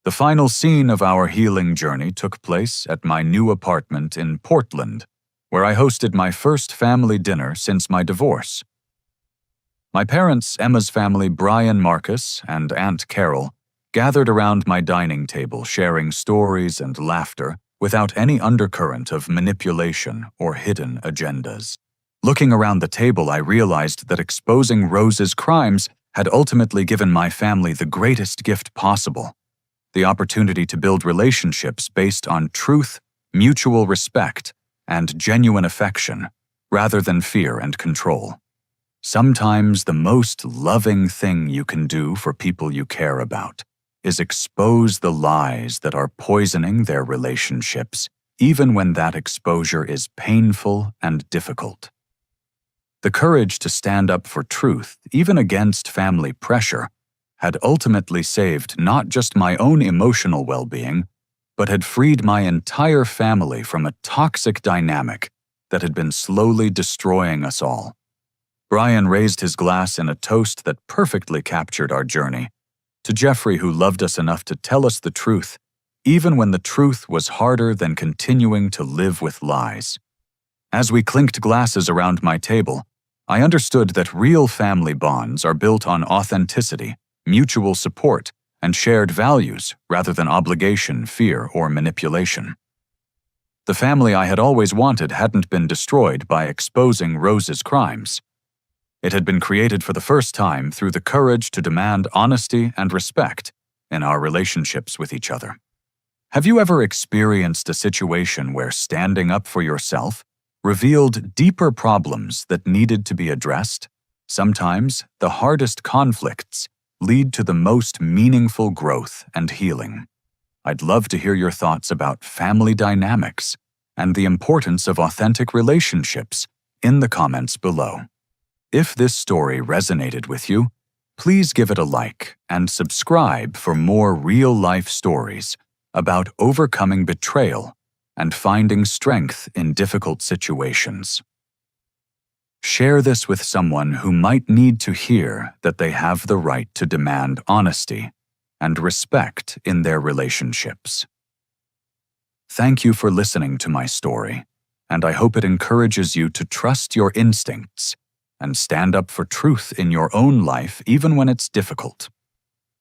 The final scene of our healing journey took place at my new apartment in Portland, where I hosted my first family dinner since my divorce. My parents, Emma's family, Brian Marcus, and Aunt Carol, gathered around my dining table sharing stories and laughter without any undercurrent of manipulation or hidden agendas. Looking around the table, I realized that exposing Rose's crimes had ultimately given my family the greatest gift possible: the opportunity to build relationships based on truth, mutual respect, and genuine affection, rather than fear and control. Sometimes the most loving thing you can do for people you care about is expose the lies that are poisoning their relationships, even when that exposure is painful and difficult. The courage to stand up for truth, even against family pressure, had ultimately saved not just my own emotional well-being, but had freed my entire family from a toxic dynamic that had been slowly destroying us all. Brian raised his glass in a toast that perfectly captured our journey, to Jeffrey, who loved us enough to tell us the truth, even when the truth was harder than continuing to live with lies. As we clinked glasses around my table, I understood that real family bonds are built on authenticity, mutual support, and shared values rather than obligation, fear, or manipulation. The family I had always wanted hadn't been destroyed by exposing Rose's crimes. It had been created for the first time through the courage to demand honesty and respect in our relationships with each other. Have you ever experienced a situation where standing up for yourself revealed deeper problems that needed to be addressed? Sometimes the hardest conflicts lead to the most meaningful growth and healing. I'd love to hear your thoughts about family dynamics and the importance of authentic relationships in the comments below. If this story resonated with you, please give it a like and subscribe for more real-life stories about overcoming betrayal and finding strength in difficult situations. Share this with someone who might need to hear that they have the right to demand honesty and respect in their relationships. Thank you for listening to my story, and I hope it encourages you to trust your instincts and stand up for truth in your own life even when it's difficult.